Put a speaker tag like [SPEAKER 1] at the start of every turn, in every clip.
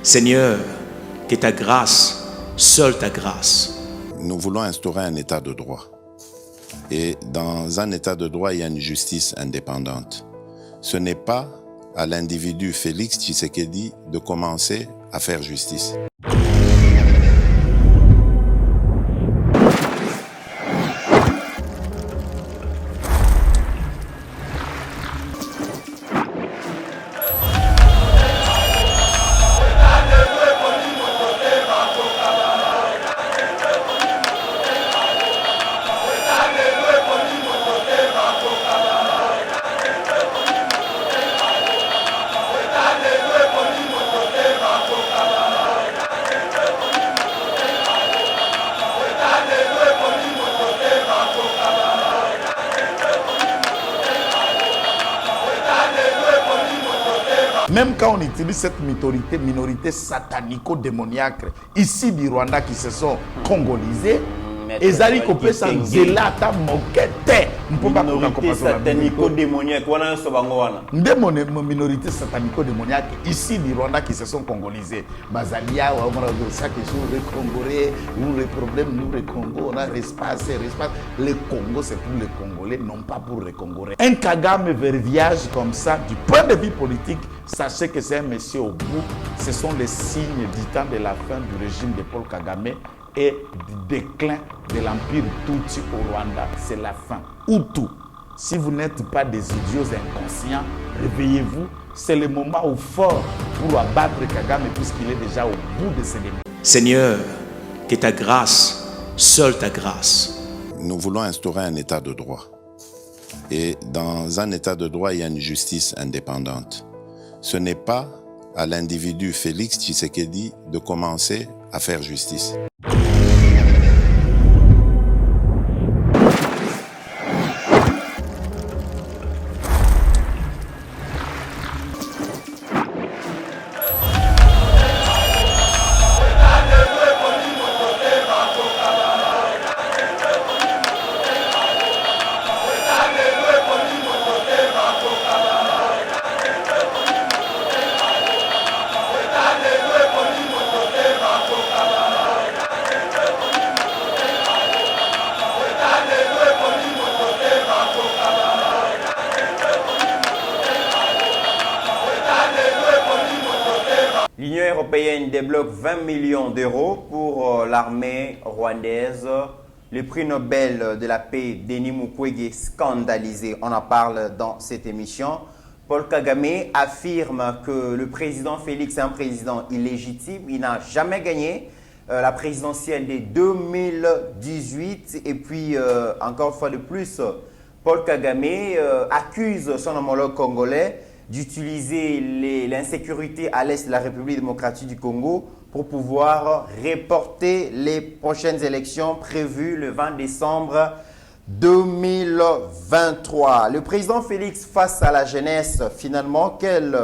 [SPEAKER 1] Seigneur, que ta grâce, seule ta grâce.
[SPEAKER 2] Nous voulons instaurer un état de droit. Et dans un état de droit, il y a une justice indépendante. Ce n'est pas à l'individu Félix Tshisekedi de commencer à faire justice.
[SPEAKER 3] Même quand on utilise cette minorité satanico-démoniaque ici du Rwanda qui se sont congolisés, ils allaient couper ça zélata moquette.
[SPEAKER 4] Minorité satanico-démoniaque,
[SPEAKER 3] minorité satanico-démoniaque ici du Rwanda qui se sont congolisés. Bazalia, chaque jour, les Congolais, nous les problèmes, nous les Congo, on a l'espace. Le Congo, c'est pour les Congolais, non pas pour les Congolais. Un Kagame verbiage comme ça, du point de vue politique, sachez que c'est un monsieur au bout. Ce sont les signes du temps de la fin du régime de Paul Kagame et du déclin de l'empire Tutsi au Rwanda. C'est la fin. Hutu. Si vous n'êtes pas des idiots inconscients, réveillez-vous. C'est le moment où fort pour abattre Kagame puisqu'il est déjà au bout de ses limites.
[SPEAKER 1] Seigneur, que ta grâce, seule ta grâce.
[SPEAKER 2] Nous voulons instaurer un état de droit. Et dans un état de droit, il y a une justice indépendante. Ce n'est pas à l'individu Félix Tshisekedi de commencer à faire justice.
[SPEAKER 4] L'Union européenne débloque 20 millions d'euros pour l'armée rwandaise. Le prix Nobel de la paix, Denis Mukwege, scandalisé. On en parle dans cette émission. Paul Kagame affirme que le président Félix est un président illégitime. Il n'a jamais gagné la présidentielle de 2018. Et puis, encore une fois de plus, Paul Kagame accuse son homologue congolais d'utiliser l'insécurité à l'est de la République démocratique du Congo pour pouvoir reporter les prochaines élections prévues le 20 décembre 2023. Le président Félix face à la jeunesse, finalement, quelle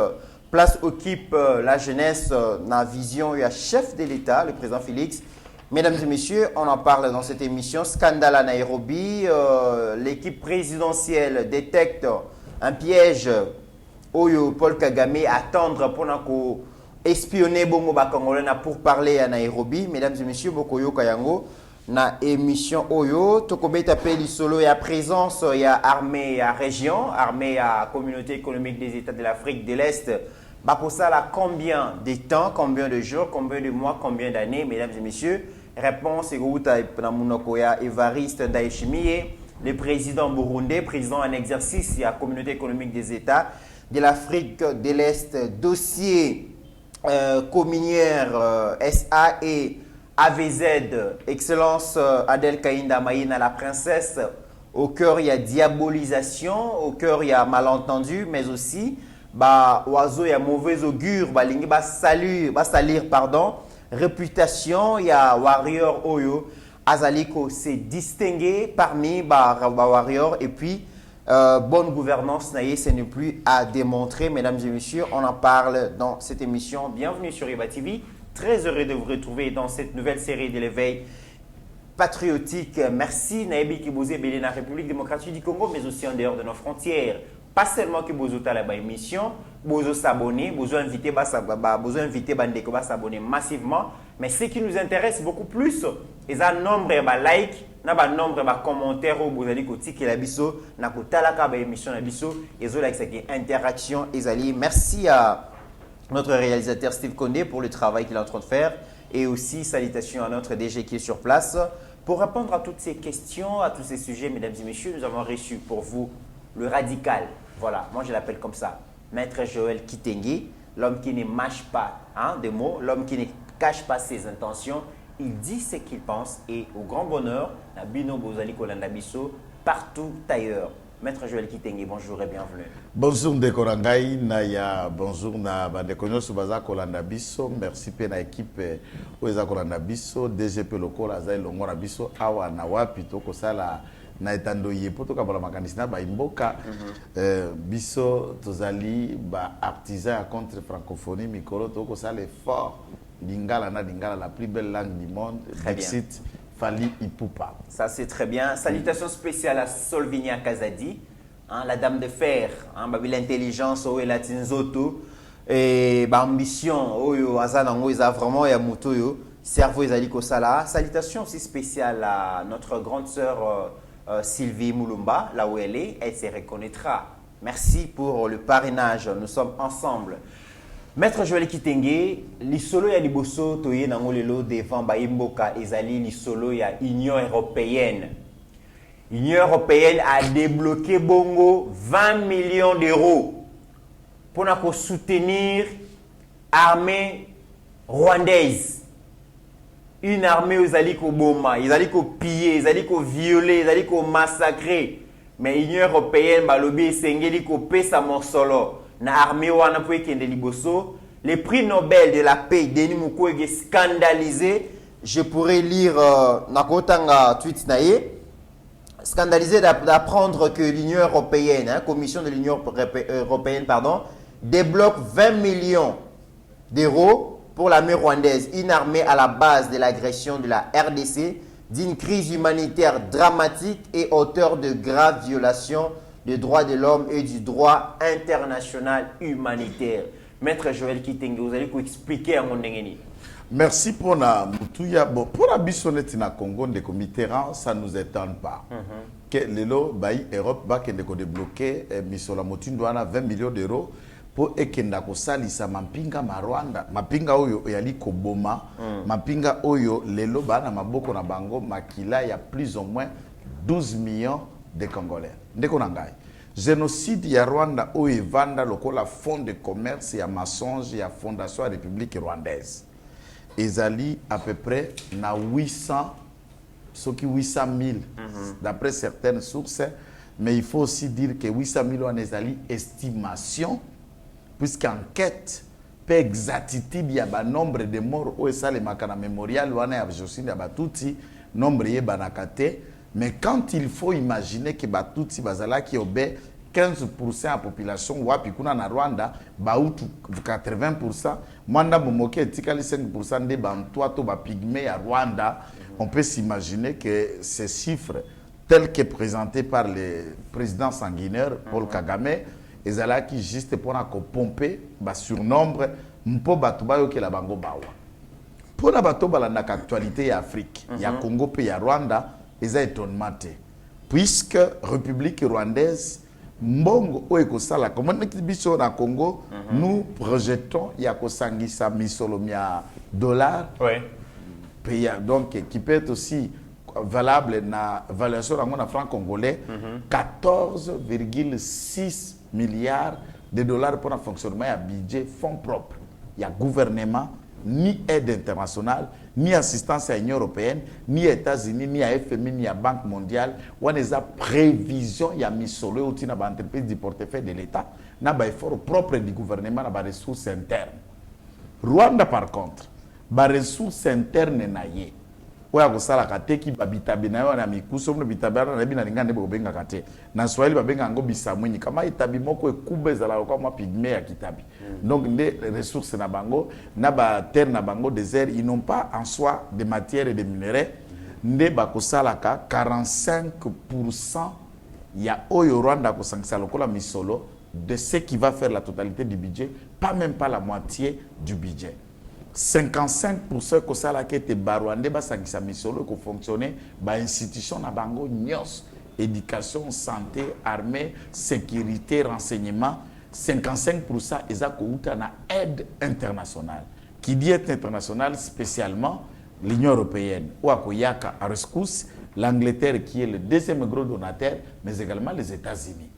[SPEAKER 4] place occupe la jeunesse dans la vision et à chef de l'État, le président Félix? Mesdames et messieurs, on en parle dans cette émission. Scandale à Nairobi, l'équipe présidentielle détecte un piège Oyo Paul Kagame attendre pendant espionner Bongo Bakongolais pour parler à Nairobi. Mesdames et messieurs, Bokoyo Kayango, na émission Oyo, Tokobeta Peli Solo et à présence, il y a armée à région, armée à communauté économique des États de l'Afrique de l'Est. Bakosa là combien de temps, combien de jours, combien de mois, combien d'années, mesdames et messieurs? Réponse est Namunokoya Evariste Ndayishimiye, le président burundais, président en exercice à la communauté économique des États de l'Afrique de l'Est, dossier communière SA et AVZ, Excellence Adel Kainda Maïna, la princesse. Au cœur, il y a diabolisation, au cœur, il y a malentendu, mais aussi, oiseau, il y a mauvais augure, salir, réputation, il y a warrior Oyo, Azaliko s'est distingué parmi warrior, et puis, bonne gouvernance, ce n'est plus à démontrer. Mesdames et messieurs, on en parle dans cette émission. Bienvenue sur Eba TV. Très heureux de vous retrouver dans cette nouvelle série de l'éveil patriotique. Merci Naïbi Kibouzé, Bélé, la République démocratique du Congo, mais aussi en dehors de nos frontières. pas seulement que vous avez la émission, vous s'abonner, vous inviter, vous s'abonner massivement, mais ce qui nous intéresse beaucoup plus, c'est un nombre de likes, un nombre de commentaires où vous allez cliquer la biso, na kotalaka ba émission la biso, et zo like cette interaction et merci à notre réalisateur Steve Condé pour le travail qu'il est en train de faire et aussi salutations à notre DG qui est sur place. Pour répondre à toutes ces questions, à tous ces sujets, mesdames et messieurs, nous avons reçu pour vous le radical. Voilà, moi je l'appelle comme ça. Maître Joël Kitenge, l'homme qui ne mâche pas des mots, l'homme qui ne cache pas ses intentions. Il dit ce qu'il pense et au grand bonheur, Nabino Bozali Kolanda Bisso, partout ailleurs. Maître Joël Kitenge, bonjour et bienvenue.
[SPEAKER 3] Bonjour Ndekorangai, Naya, bonjour na Bandekonyo Subaza Kolanda Bisso, merci pe na équipe Oeza Kolanda Bisso, DGP Lokola Zai Longora Bisso, Awa Nawa, Pito Kosala na etando yepo to kabala makanisina ba imboka Bisso tozali ba artisan contre francophonie mikolo to kosala effort lingala na lingala la plus belle langue du monde. Dixit Fali Ipupa.
[SPEAKER 4] Ça c'est très bien. Salutations spéciales à Solvinia Kazadi, la dame de fer, l'intelligence, la tinzoto, et l'ambition, vraiment ya muto cerveau ezali kosala. Salutations aussi spéciales à notre grande sœur Sylvie Moulumba, là où elle est, elle se reconnaîtra. Merci pour le parrainage, nous sommes ensemble. Maître Joël Kitenge, l'isolo ya liboso toye nango lelo devant Baimboka ezali l'isolo ya Union européenne. L'Union européenne a débloqué bongo 20 millions d'euros pour soutenir l'armée rwandaise. Une armée aux aliko boma, ils allaient piller, ils allaient violer, ils allaient massacrer. Mais l'Union européenne balobi sengeli ko pesa morsolo. Na armée wana po ekende liboso, le prix Nobel de la paix Denis Mukwege scandalisé. Je pourrais lire nakotanga tweet naie, scandalisé d'apprendre que l'Union européenne, commission de l'Union européenne pardon, débloque 20 millions d'euros pour l'armée rwandaise, une armée à la base de l'agression de la RDC, d'une crise humanitaire dramatique et auteur de graves violations des droits de l'homme et du droit international humanitaire. Maître Joël Kitenge, vous allez expliquer à mon ndengeni.
[SPEAKER 3] Merci pour la mutuya. Bon, pour la bissonnette na Congo de Mitterrand, ça ne nous étonne pas. Que l'élo baï Europe va débloquer misola motindo ana 20 millions d'euros pour ekenda ko salisa mampinga ma Rwanda. Mapinga oyo yali koboma, mapinga oyo lelo bana maboko na bango makila ya plus ou moins 12 millions de Congolais. Ndeko nangai. Génocide ya Rwanda o evanda lokola fond de commerce ya mensonge ya fondation ya République rwandaise. Ezali à peu près na 800 000 d'après certaines sources, mais il faut aussi dire que 800 000 en ezali estimation puisqu'enquête peut exactitude ya ba nombre de morts o esale makana mémorial wana ya génocide ya batuti nombre ye banakate. Mais quand il faut imaginer que Batutsi Bazala qui obé 15% de la population wapi kuna na Rwanda, Bautu 80%, Mwanda Momoke etikali 5% de Bantoua to ba pygmée à Rwanda, on peut s'imaginer que ces chiffres tels que présentés par le président sanguinaire Paul Kagame, ezala qui juste pour pomper ba surnombre mpo batu bayo ke la bango bawa. Pour la bato balanda actualité ya Afrique, ya Congo pe ya Rwanda, ils ont étonnement puisque République rwandaise mbongo o ekosala comme biso na Congo nous projetons ya kosangisa misolomia dollar donc qui peut être aussi valable na valuation na franc congolais 14,6 milliards de dollars pour un fonctionnement ya budget fonds propres ya gouvernement ni aide internationale, ni assistance à l'Union européenne, ni États-Unis, ni à FMI, ni à Banque mondiale. On a des prévisions, il y a mis sur le outil dans l'entreprise du portefeuille de l'État, il y a des efforts propres du gouvernement, il y a des ressources internes. Rwanda, par contre, les ressources internes, oya kosala kateki babitabe na yo na mikuso mno bitabana na bina lingane bobenga kate na Swahili babenga ngo bisamwini kama itabi moko ekube zala kwa ma pygmée ya kitabi. Donc les ressources na bango na ba terre na bango désert, ils n'ont pas en soi de matières et de minerais, nde bakosala ka 45% ya oyo Rwanda kosangisa lokola misolo de ce qui va faire la totalité du budget, pas la moitié du budget. 55% que ça là qui était barwandé ba sangisa misolo ko fonctionner ba institution na bango nyos, éducation, santé, armée, sécurité, renseignement. 55% eza ko uta na aide internationale. Qui dit aide internationale, spécialement l'Union européenne ou akoyaka à rescousse l'Angleterre qui est le deuxième gros donateur, mais également les États-Unis.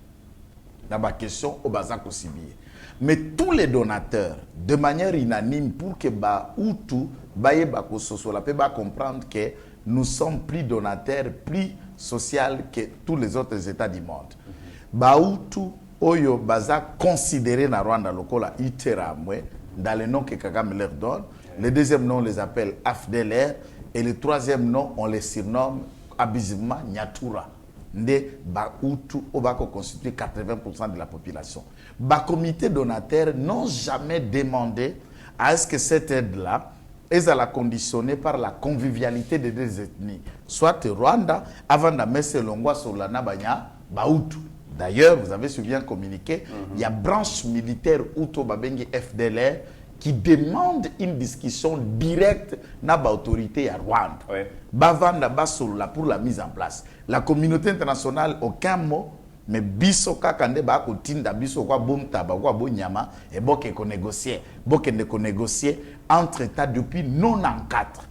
[SPEAKER 3] Dans ma question, au bazar aussi bien. Mais tous les donateurs, de manière unanime, pour que Baoutou, Baye Bako Sosola, peut comprendre que nous sommes plus donateurs, plus social que tous les autres États du monde. Baoutou, Oyo, Baza, considéré na Rwanda lokola Iteramwe, dans les noms que Kagame leur donne. Le deuxième nom, on les appelle AFDLR. Et le troisième nom, on les surnomme abusivement Nyatura. Nde Baoutou, Obako constitue 80% de la population. Les comités donataires n'ont jamais demandé à ce que cette aide-là est conditionnée par la convivialité des deux ethnies. Soit Rwanda, avant de mettre Longwa sur la Nabanya, Baoutou. D'ailleurs, vous avez bien communiqué, il y a branche militaire Outo Babengi FDLR qui demande une discussion directe dans l'autorité à Rwanda. Oui. Bavanda Basola pour la mise en place. La communauté internationale, aucun mot, mais biso kakande ba ko tinda biso kwa bomta ba kwa bonyama et boke ko négocier entre états depuis 94.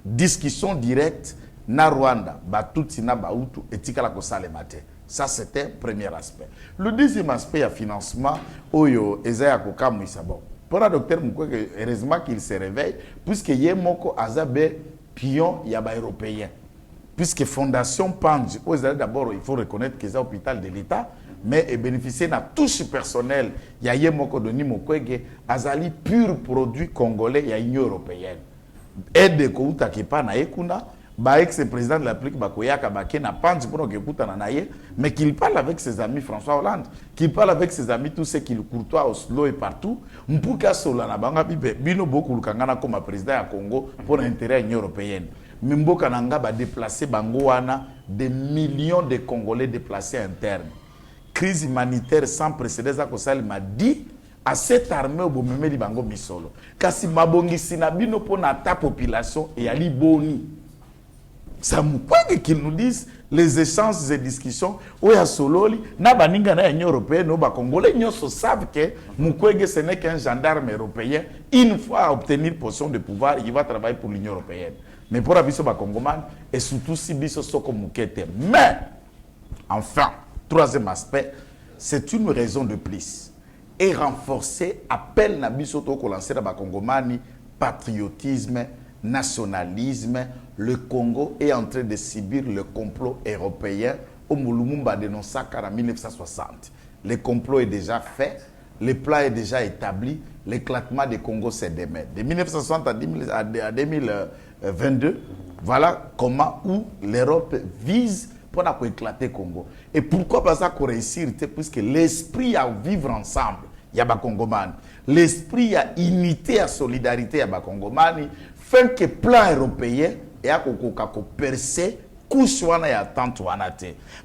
[SPEAKER 3] Discussion directe na Rwanda ba tutsi na Baoutou etikala ko salemate. Ça c'était le premier aspect. Le deuxième aspect à financement oyo ezaya ko kamwisa bon. Pour le docteur Mukwege, heureusement qu'il se réveille puisque yemoko azabe pion yaba européen. Puisque Fondation Pange, d'abord, il faut reconnaître que c'est l'hôpital de l'État, mais bénéficier de la touche personnelle, il y a Yemoko Doni Mukwege, Azali pur produit congolais, il y a l'Union européenne. Aide Kouta Kepa na Ekuna, ex-président de la République Bakoyaka Bakena Pange pour que Kouta Nanaye, mais qu'il parle avec ses amis François Hollande, qu'il parle avec ses amis tous ceux qui le courtoient à Oslo et partout, Mpuka Solana Banga Bibe, Bino Boku Lukangana comme président à Congo pour l'intérêt de l'Union européenne. Mimboka Nanga va déplacer Bangouana des millions de Congolais déplacés internes. Crise humanitaire sans précédent, Zakosali m'a dit à cette armée au Bomemeli Bango Misolo. Kasi Mabongi Sinabino pour ta population et Ali Boni. Ça me croit qu'ils nous disent les échanges et discussions où il y a Sololi, na baninga na l'Union européenne, nos Congolais, ils savent que Mukwege ce n'est qu'un gendarme européen. Une fois obtenir position de pouvoir, il va travailler pour l'Union européenne. Mais pour Abisso Bakongoman, et surtout si Bisso Soko Mukete. Mais, enfin, troisième aspect, c'est une raison de plus. Et renforcer, appel Nabisso Toko lancer à Bakongomani, patriotisme, nationalisme. Le Congo est en train de subir le complot européen au Moulumumba de Nosakara en 1960. Le complot est déjà fait, le plan est déjà établi, l'éclatement du Congo c'est demain. De 1960 à 2022, voilà comment où l'Europe vise pour éclater le Congo. Et pourquoi ça qu'on réussir? Puisque l'esprit à vivre ensemble, il y a des Congomani. L'esprit à unité, à solidarité, il y a des Congomani. Fait que le plan européen est à percer.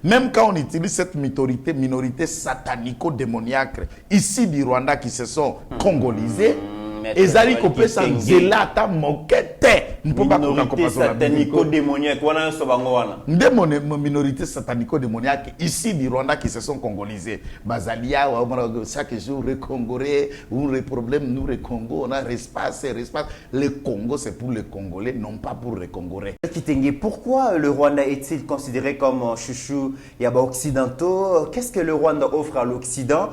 [SPEAKER 3] Même quand on utilise cette minorité satanico-démoniaque ici du Rwanda qui se sont congolisés, et Zali Kopé Sanzelata Mokete.
[SPEAKER 4] Minorité satanico-démoniaque.
[SPEAKER 3] Minorité satanico-démoniaque ici du Rwanda qui se sont congolisés. Bazalia, chaque jour, recongolais, on a des problèmes, nous, le Congo, on a espace. Le Congo, c'est pour les Congolais, non pas pour les Congolais.
[SPEAKER 4] Pourquoi le Rwanda est-il considéré comme chouchou yaba occidentaux? Qu'est-ce que le Rwanda offre à l'Occident?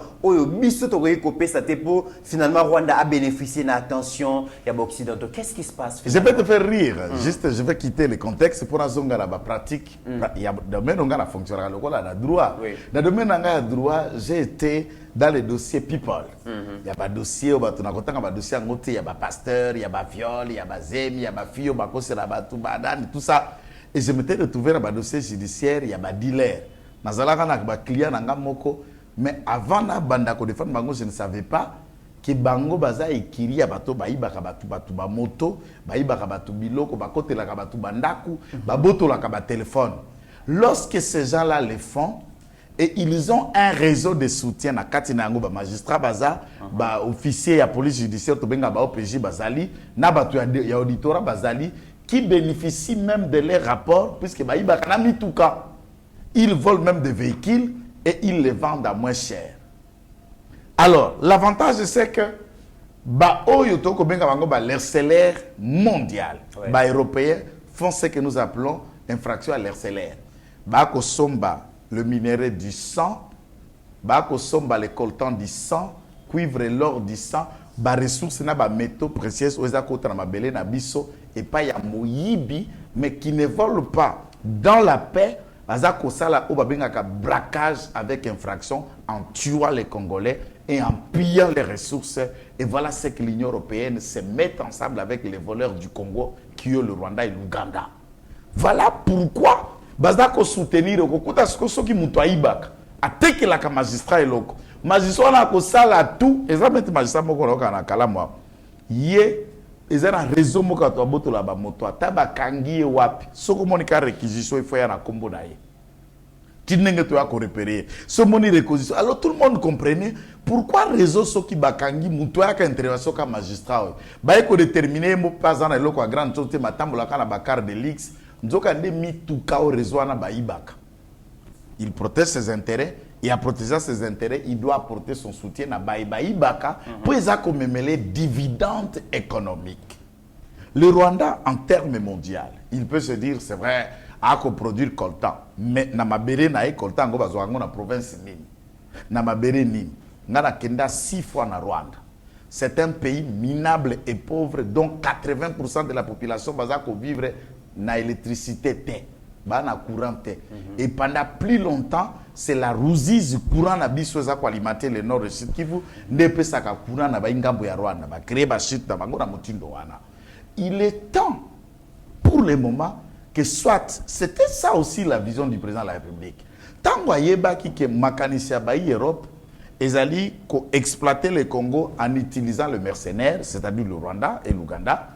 [SPEAKER 4] Finalement, Rwanda a bénéficié d'attention yaba occidentaux. Qu'est-ce qui se passe?
[SPEAKER 3] Je vais te faire rire. Juste, je vais quitter le contexte pour la pratique. Il y a domaine où on fonctionne le droit. Dans le domaine où droit, j'ai été dans les dossiers people. Il y a pas dossier où tu as dossier il y a pas pasteur, il y a pas viol, il y a pas zemi, il y a pas fille, tout ça. Et je m'étais retrouvé dans le dossier judiciaire, il y a pas dealer. Nazalaka na ba client nanga moko, mais avant na banda ko défendre bango, je ne savais pas que bango baza ekiri ya bato baibaka batu ba moto, baibaka batu biloko, bakotelaka batu bandaku, babotolaka ba téléphone. Lorsque ces gens-là le font, Et ils ont un réseau de soutien à Katinango, ba magistrat baza, ba officier à police judiciaire, to benga ba OPJ bazali, na ba ya auditorat bazali, qui bénéficient même de leurs rapports, puisque ba iba kanami tout cas. Ils volent même des véhicules et ils les vendent à moins cher. Alors, l'avantage c'est que ba oyo to ko benga bango ba l'RCLR mondial, ba européens font ce que nous appelons infraction à l'RCLR. Ba ko somba le minerai du sang, bako somba le coltan du sang, cuivre et l'or du sang, ba ressources na ba métaux précieux oza kota na mabele na biso et pas ya moyibi mais qui ne volent pas dans la paix, baza ko sala o ba bengaka braquage avec infraction en tuant les Congolais et en pillant les ressources. Et voilà ce que l'Union européenne se met ensemble avec les voleurs du Congo qui ont le Rwanda et l'Ouganda. Voilà pourquoi bazako soutenir okuta soki mutu aibaka atekela ka magistrat eloko magistrat na ko sala tout exactement magistrat moko na kala mwa ye ezana réseau moko to botola ba moto ataba kangi wapi soko monika réquisition il faut ya na kombo na ye tinenge to ya ko repérer so moni réquisition. Alors tout le monde comprenait pourquoi réseau soki bakangi mutu ya ka intervention ka magistrat ba ko déterminer mo pas en eloko a grande chose matambola kana bakar de lix. Il protège ses intérêts et à protéger ses intérêts, il doit apporter son soutien à Baïbaka pour les dividendes économiques. Le Rwanda, en termes mondiaux, il peut se dire, c'est vrai, à produire coltan, mais na mabere na coltan go bazwa na province nini. Na mabere nini. Ngana kenda 6 fois na Rwanda. C'est un pays minable et pauvre dont 80% de la population bazako vivre na électricité na courant et pendant plus longtemps c'est la rousise courant na biso za ko alimenter le nord et sud Kivu ne pesa ka courant na ba ngambo ya Rwanda ba créer ba shit na bango na motindo wana. Il est temps pour le moment que soit c'était ça aussi la vision du président de la République. Tango yeba ki ke makanisia ba Europe ezali ko exploiter le Congo en utilisant le mercenaire, c'est-à-dire le Rwanda et l'Ouganda.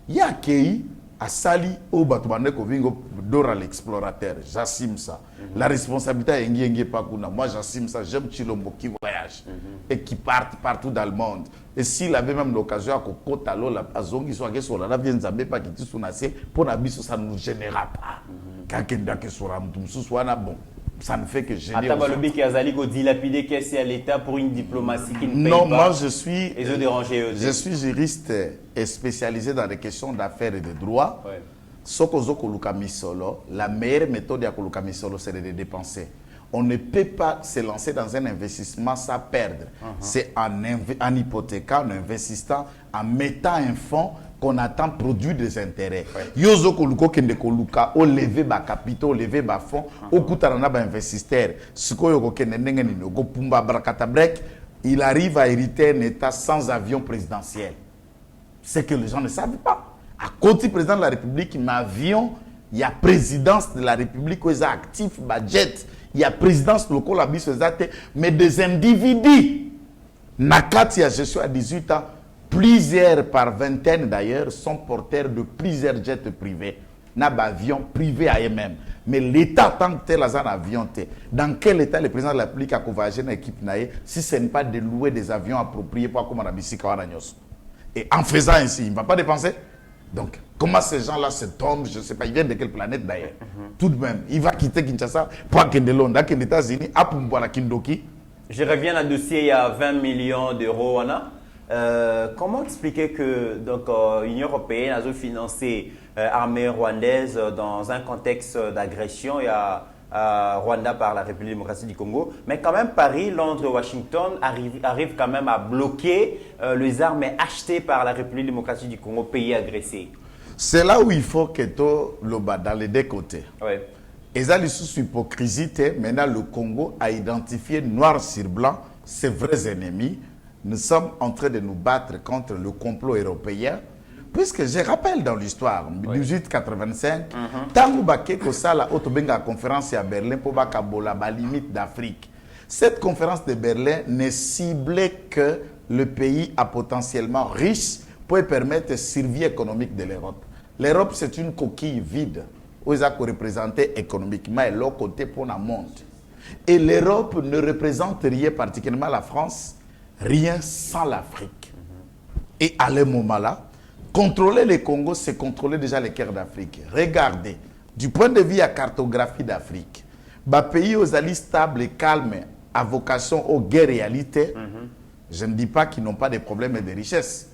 [SPEAKER 3] Ya kei a sali au batubande kovingo dora l'explorateur. J'assume ça. La responsabilité est ngienge pakuna. Moi j'assume ça. J'aime Chilombo qui voyage et qui part partout dans le monde. Et s'il avait même l'occasion à kokota lola azongi so akeso la vient nzambe pa kiti sunase pour na biso ça ne nous générera pas. Kakenda ke sura mtumsu swana bon. Ça ne fait que générer.
[SPEAKER 4] Atabalobi qui a zali ko dilapider caisse à l'État pour une diplomatie qui ne paye
[SPEAKER 3] non,
[SPEAKER 4] pas.
[SPEAKER 3] moi je suis juriste et spécialisé dans les questions d'affaires et de droit.
[SPEAKER 4] Ouais.
[SPEAKER 3] Sokozo koluka misolo, la meilleure méthode à koluka misolo c'est de dépenser. On ne peut pas se lancer dans un investissement sans perdre. C'est en hypothéquant, en investissant, en mettant un fonds qu'on attend produire des intérêts. Yozo koluko kende koluka o lever ba capitaux, lever ba fonds, o kutarana ba investisseur. Siko yoko kende ndenge nini go pumba brakata break, il arrive à hériter un état sans avion présidentiel. C'est que les gens ne savent pas. À côté du président de la République, mais avion, il y a présidence de la République, ils ont actif, budget, il y a présidence locale, mais des individus. Nakati a gestion à 18 ans, plusieurs par vingtaine d'ailleurs sont porteurs de plusieurs jets privés. N'a pas avion privé à eux-mêmes. Mais l'État tant que tel a un avion, dans quel état le président de la République a convoyé une équipe si ce n'est pas de louer des avions appropriés pour comme on a dit et en faisant ainsi, il ne va pas dépenser. Donc, comment ces gens-là se tombent, je ne sais pas, ils viennent de quelle planète d'ailleurs. Tout de même, il va quitter Kinshasa pour aller de Londres, aux États-Unis, à Pumbouana Kindoki.
[SPEAKER 4] Je reviens à dossier, il y a 20 millions d'euros. Comment expliquer que l'Union européenne a financé l'armée rwandaise dans un contexte d'agression Rwanda par la République démocratique du Congo, mais quand même Paris, Londres, Washington arrivent quand même à bloquer les armes achetées par la République démocratique du Congo, pays agressé.
[SPEAKER 3] C'est là où il faut que tout le bas dans les deux côtés.
[SPEAKER 4] Ouais.
[SPEAKER 3] Et ça, sous hypocrisie, maintenant le Congo a identifié noir sur blanc ses vrais ennemis. Nous sommes en train de nous battre contre le complot européen. Puisque je rappelle dans l'histoire, en 1885, Tango Bakeko Sala Otobenga conférence à Berlin pour Bakabola, la limite d'Afrique. Cette conférence de Berlin ne ciblait que le pays à potentiellement riche pour permettre la survie économique de l'Europe. L'Europe, c'est une coquille vide où ils ont représenté économiquement et l'autre côté pour le monde. Et l'Europe ne représente rien, particulièrement la France, rien sans l'Afrique. Et à ce moment-là, contrôler le Congo, c'est contrôler déjà les cœurs d'Afrique. Regardez, du point de vue à cartographie d'Afrique, les pays aux alliés stables et calmes, à vocation aux guerres réalités, je ne dis pas qu'ils n'ont pas de problèmes et de richesses.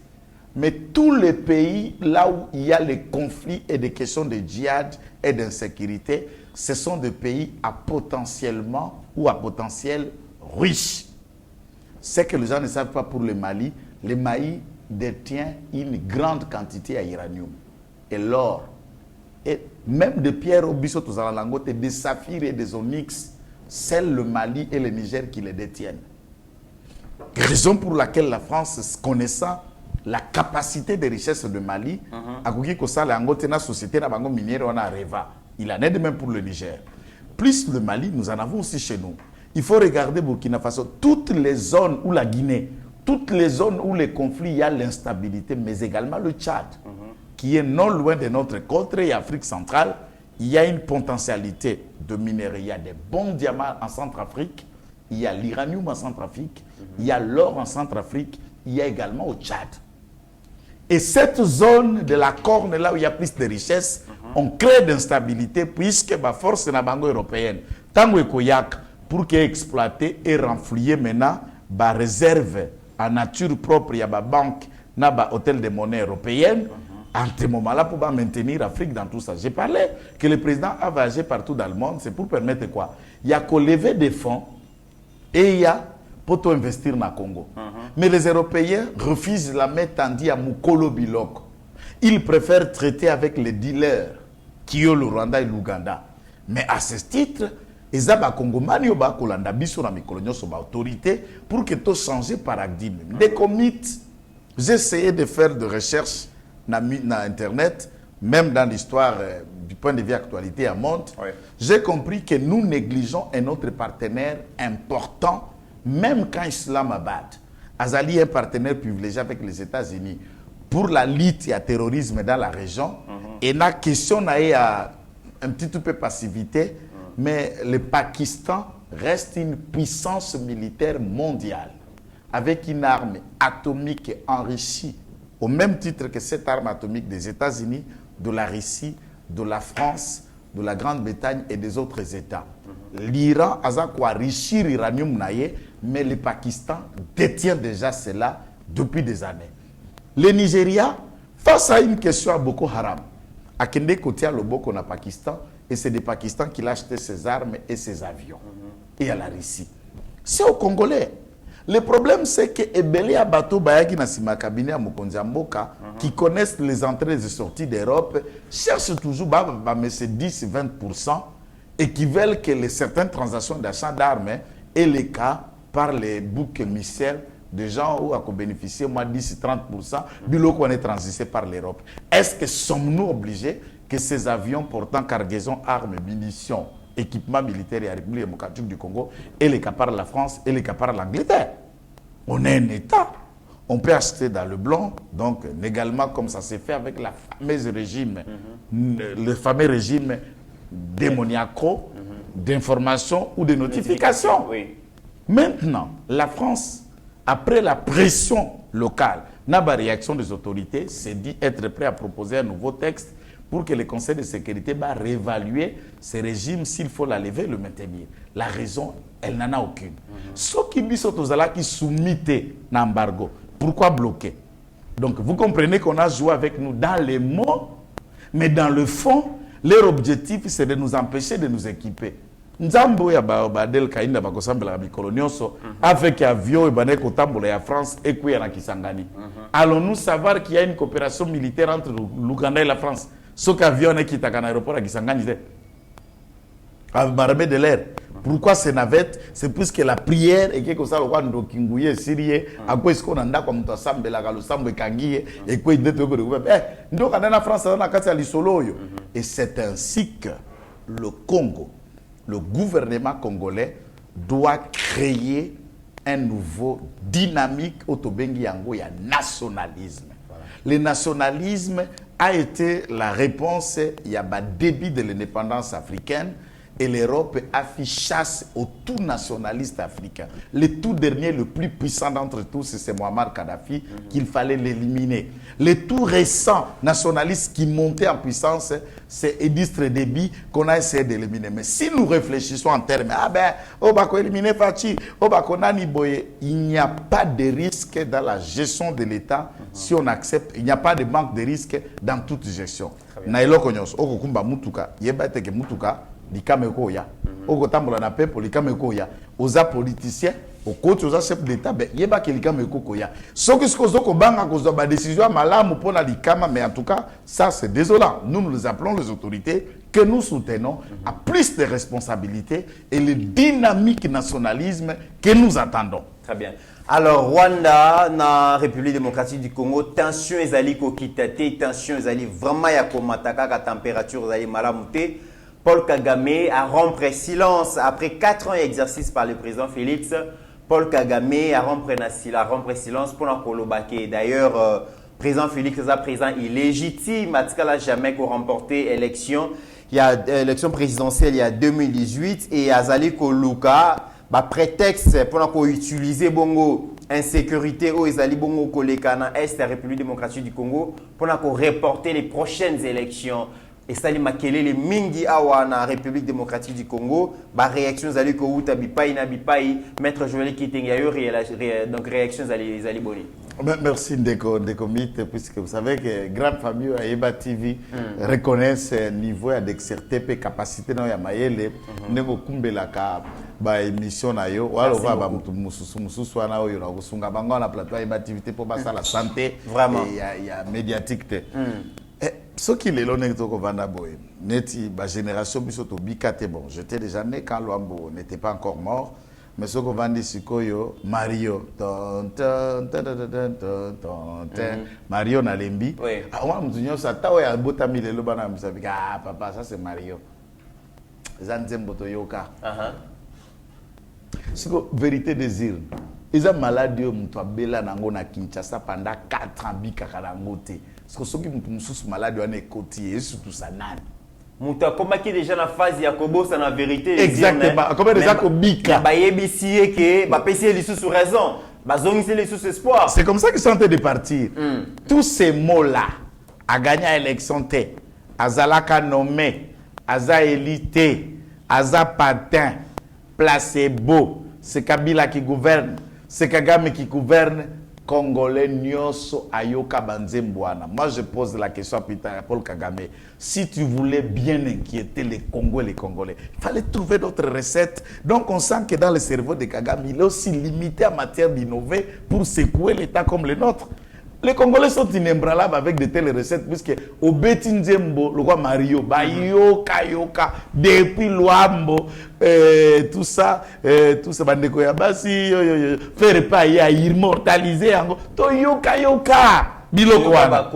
[SPEAKER 3] Mais tous les pays là où il y a les conflits et des questions de djihad et d'insécurité, ce sont des pays à potentiellement ou à potentiel riche. Ce que les gens ne savent pas pour le Mali détient une grande quantité d'uranium et l'or. Et même des pierres au biseau, des saphirs et des onyx, c'est le Mali et le Niger qui les détiennent. Raison pour laquelle la France, connaissant la capacité de richesse de Mali, a dit que ça, la société minière, on a Reva. Il en est de même pour le Niger. Plus le Mali, nous en avons aussi chez nous. Il faut regarder Burkina Faso, toutes les zones où la Guinée, toutes les zones où les conflits, il y a l'instabilité, mais également le Tchad, qui est non loin de notre côte et Afrique centrale, il y a une potentialité de minerais. Il y a des bons diamants en Centrafrique, il y a l'uranium en Centrafrique, il y a l'or en Centrafrique, il y a également au Tchad. Et cette zone de la Corne, là où il y a plus de richesses, on crée d'instabilité puisque la force na bango européenne, tant que pour exploiter et renflouer maintenant la réserve à nature propre, il y a la banque, na hôtel de monnaie européenne, en ce moment-là, pour maintenir l'Afrique dans tout ça. J'ai parlé que le président a voyagé partout dans le monde, c'est pour permettre quoi? Il y a qu'au lever des fonds et il y a pour investir dans le Congo. Mais les Européens refusent la main tendue à Mukolo Biloko. Ils préfèrent traiter avec les dealers qui ont le Rwanda et l'Ouganda. Mais à ce titre, ils ont Congomani ou Kolanda biso na mikolonyo sur l'autorité pour que tout change de paradigme. Des comités, j'ai essayé de faire des recherches dans Internet, même dans l'histoire du point de vue actualité à monde. Oui. J'ai compris que nous négligeons un autre partenaire important, même quand Islamabad Azali est un partenaire privilégié avec les États-Unis pour la lutte à terrorisme dans la région. Et la question a un petit peu de passivité, mais le Pakistan reste une puissance militaire mondiale avec une arme atomique enrichie au même titre que cette arme atomique des États-Unis, de la Russie, de la France, de la Grande-Bretagne et des autres États. L'Iran a enrichi l'uranium, mais le Pakistan détient déjà cela depuis des années. Le Nigeria, face à une question à Boko Haram, à Kende Kotia, le Boko na Pakistan, et c'est des Pakistans qui l'ont acheté ses armes et ses avions. Et à la Russie. C'est aux Congolais. Le problème, c'est que Ebele Abato Bayagi Nasima Kabine à Mokonzamboka, qui connaissent les entrées et sorties d'Europe, cherchent toujours ces 10-20% et qui veulent que certaines transactions d'achat d'armes aient le cas par les boucs émissaires de gens où à bénéficier moins 10-30% du lot qu'on est transité par l'Europe. Est-ce que sommes-nous obligés que ces avions portant cargaison, armes, munitions, équipements militaires et à la République démocratique du Congo et les cas par la France et les cas par l'Angleterre? On est un État. On peut acheter dans le blanc, donc légalement comme ça s'est fait avec la fameuse régime, le fameux régime démoniaco d'information ou de notification. Oui. Maintenant, la France, après la pression locale, n'a pas réaction des autorités, s'est dit être prêt à proposer un nouveau texte pour que le Conseil de sécurité va réévaluer ce régime, s'il faut la lever, le maintenir. La raison, elle n'en a aucune. Ce qui soumettent l'embargo, pourquoi bloquer? Donc vous comprenez qu'on a joué avec nous dans les mots, mais dans le fond, leur objectif, c'est de nous empêcher de nous équiper. Nzambo ya badel kainda bakosambela bikolonioso avec avion et baneko tambola ya France et kuya na Kisangani. Allons-nous savoir qu'il y a une coopération militaire entre l'Ouganda et la France? Ce qu'avion est qui à l'aéroport à Kisangani, l'armée de l'air. Pourquoi ces navettes? C'est puisque la prière et que ça le roi Ndokingouye Syrie à quoi est-ce qu'on anda comme toi sambe la galo sambe kangiye et quoi il de donc en France on a cassé l'isolo et c'est ainsi que le Congo, le gouvernement congolais doit créer un nouveau dynamique autobengi yango ya nationalisme. Le nationalisme a été la réponse il y a un début de l'indépendance africaine et l'Europe a fait chasse au tout nationaliste africain. Le tout dernier, le plus puissant d'entre tous, c'est Muammar Kadhafi, qu'il fallait l'éliminer. Le tout récent nationaliste qui montait en puissance, c'est Idriss Déby qu'on a essayé d'éliminer. Mais si nous réfléchissons en termes, on va éliminer Fachi, il n'y a pas de risque dans la gestion de l'État si on accepte. Il n'y a pas de manque de risque dans toute gestion. Nailo Konyos, Okokumba Mutuka, Yebateke Mutuka, Likameko ya, Okotambola na pepo, Likameko ya, Oza politicien, au côté aux chefs d'État, yeba que Likameko koya. Ce que ce qu'on banga cause de la décision malamu pour la Likama, mais en tout cas, ça c'est désolant. Nous les appelons les autorités que nous soutenons à plus de responsabilités et le dynamique nationalisme que nous attendons.
[SPEAKER 4] Très bien. Alors, Rwanda, na République démocratique du Congo, tension ezali kokitate, tension ezali vraiment ya komataka ka température ezali malamute. Paul Kagame a rompre silence après 4 ans d'exercice par le président Félix. Paul Kagame a rompre silence pour la Kolobake. D'ailleurs, président Félix est un président illégitime. Matikala jamais qu'on remporté l'élection. Il y a élection présidentielle il y a 2018 et Azali Koluka. Prétexte pour qu'on utilise bongo insécurité au Ezali bongo kolekana est de la République démocratique du Congo pour qu'on reporter les prochaines élections. Et ça li makele les mingi awa na République démocratique du Congo, réaction zali ko uta bipai na bipai maître Joël Kitenga yo donc réaction zali boni.
[SPEAKER 3] Merci Ndeko Mythe, puisque vous savez que grande famille à Eba TV reconnaissent niveau à d'exercer capacité dans ya mayele nego kumbela ka ba émission na yo wala va ba mususu wana oyo na kusunga bango na plateau Eba TV pour basa la santé
[SPEAKER 4] vraiment
[SPEAKER 3] il y a médiatique ce qui est l'honneur de Kovanda Boy, neti ba génération biso to bikate bon, j'étais déjà né quand Luambo n'était pas encore mort, mais ce Kovandi Sikoyo Mario Mario na lembi wa mtunyo sa tawo ya botami lelo bana msabika papa ça c'est Mario zanzembo to yoka siko vérité désir ils ont maladie mtu abela nango na Kinshasa pendant 4 ans bikaka nango te. Parce que ceux qui sont malades doivent écouter et surtout ça nani.
[SPEAKER 4] Mouta comment qui déjà la phase Yakobo ça la vérité.
[SPEAKER 3] Exactement. Comment déjà Kobika.
[SPEAKER 4] Ba yebisi que ba pesi les sous raison. Ba zongisi les sous espoir.
[SPEAKER 3] C'est comme ça qu'ils sont en train de partir. Tous ces mots là a gagné l'élection te. Azalaka nommé, Aza élité, Aza patin, placebo, c'est Kabila qui gouverne, c'est Kagame qui gouverne. Congolais nyoso ayoka banzembwana. Moi je pose la question à Paul Kagame. Si tu voulais bien inquiéter les Congolais et les Congolais, il fallait trouver d'autres recettes. Donc on sent que dans le cerveau de Kagame, il est aussi limité en matière d'innover pour secouer l'État comme le nôtre. Les Congolais sont inébranlables avec de telles recettes puisque au Betinzembo, le roi Mario, yoka, depuis Luambo, tout ça, bandeko ya basi, faire pas ya immortaliser encore, to yoka, biloko wana.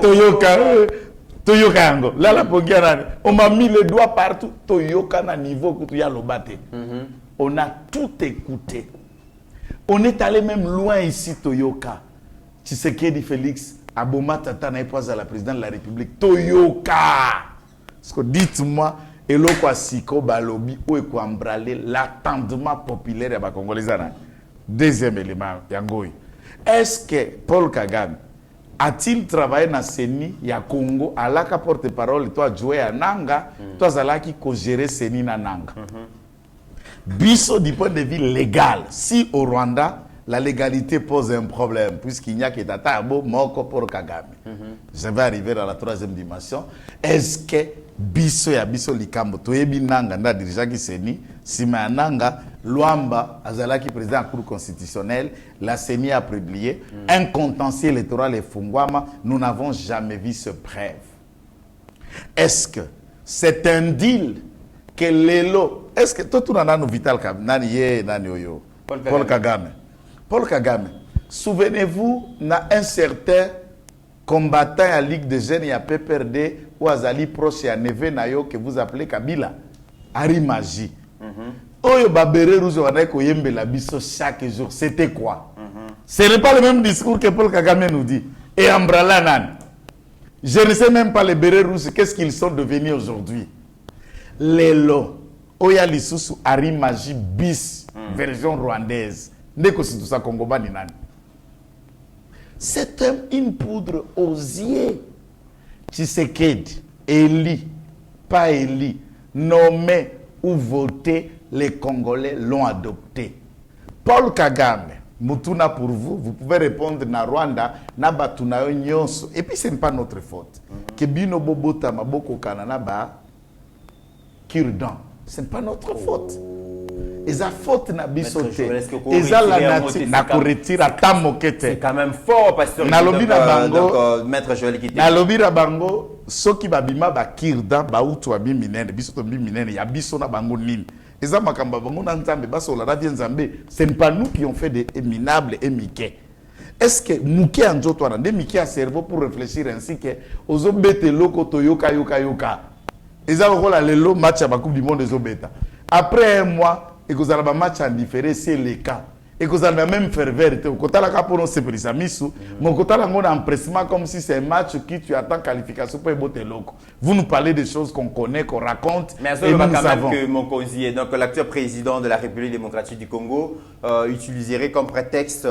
[SPEAKER 3] To yoka yango. Là la pogiana, on m'a mis les doigts partout, to yoka na niveau que tu y a l'obate. On a tout écouté. On est allé même loin ici, Toyoka. Tshisekedi Félix, Aboma Tata n'a pas à la présidente de la République. Toyoka. Parce que dites-moi, et l'eau quoi siko balobi ou quoi embraler l'attendement populaire à Congolais. Deuxième élément, Yangoy. Est-ce que Paul Kagame a-t-il travaillé dans CENI ya Congo à la porte-parole toi jouer à Nanga, toi zalaki ko gérer CENI na Nanga. Biso du point de vue légal, si au Rwanda, la légalité pose un problème, puisqu'il n'y a que Tatabo, Moko pour Kagame. Je vais arriver dans la troisième dimension. Est-ce que Biso ya Biso Likambo, Toyebi Nanga, nda dirigeant qui s'est Sima Nanga, Luamba, Azalaki président de la Cour constitutionnelle, la CENI a publié un contentieux électoral et Fungwama, nous n'avons jamais vu ce preuve. Est-ce que c'est un deal que l'élo, est-ce que tout le monde a vital Paul Kagame. Paul Kagame, souvenez-vous, il y a un certain combattant à la Ligue des Jeunes et à PPRD ou à Zali proche et à Neve Nayo que vous appelez Kabila, Harry Magie. Oyo babere rouge wanako yembe la biso chaque jour, c'était quoi? Ce n'est pas le même discours que Paul Kagame nous dit. Et Ambralanan. Je ne sais même pas les bérets rouges, qu'est-ce qu'ils sont devenus aujourd'hui. lelo oya lisusu arimaji bis version rwandaise ndeko si tout ça Congo ni nani. C'est une poudre aux yeux. Tshisekedi, élu, pas élu, nommé ou voté, les Congolais l'ont adopté. Paul Kagame, Mutuna pour vous, vous pouvez répondre na Rwanda, na Batuna Nyonso. Et puis ce n'est pas notre faute. Que Bino Bobota Maboko Kanana ba Kirdan. Ce n'est pas notre faute. Et ça faute na bisote. Et ça la nati na koretira tamokete.
[SPEAKER 4] C'est quand même fort parce que
[SPEAKER 3] na lobi na bango
[SPEAKER 4] maître Joël Kité.
[SPEAKER 3] Na lobi na bango soki babima ba kirdan ba utu abi minene bisoto bi minene ya biso na bango nini. Et ça makamba bango na nzambe basola na bien nzambe. Ce n'est pas nous qui ont fait des minables et Mickey. Est-ce que Mouké Anjoto a des Mickey à cerveau pour réfléchir ainsi que aux obete loko toyoka yoka yoka. Et ça le lo match à la Coupe du Monde des obeta. Après un mois et que vous avez un match en différé, c'est le cas. Et que vous avez même ferveur. Quand la capo c'est pour les amis, mon côté là on a un empressement comme si c'est un match qui tu attends qualification pour botter loco. Vous nous parlez des choses qu'on connaît, qu'on raconte.
[SPEAKER 4] Mais et nous savons que mon conseiller, donc l'actuel président de la République démocratique du Congo, utiliserait comme prétexte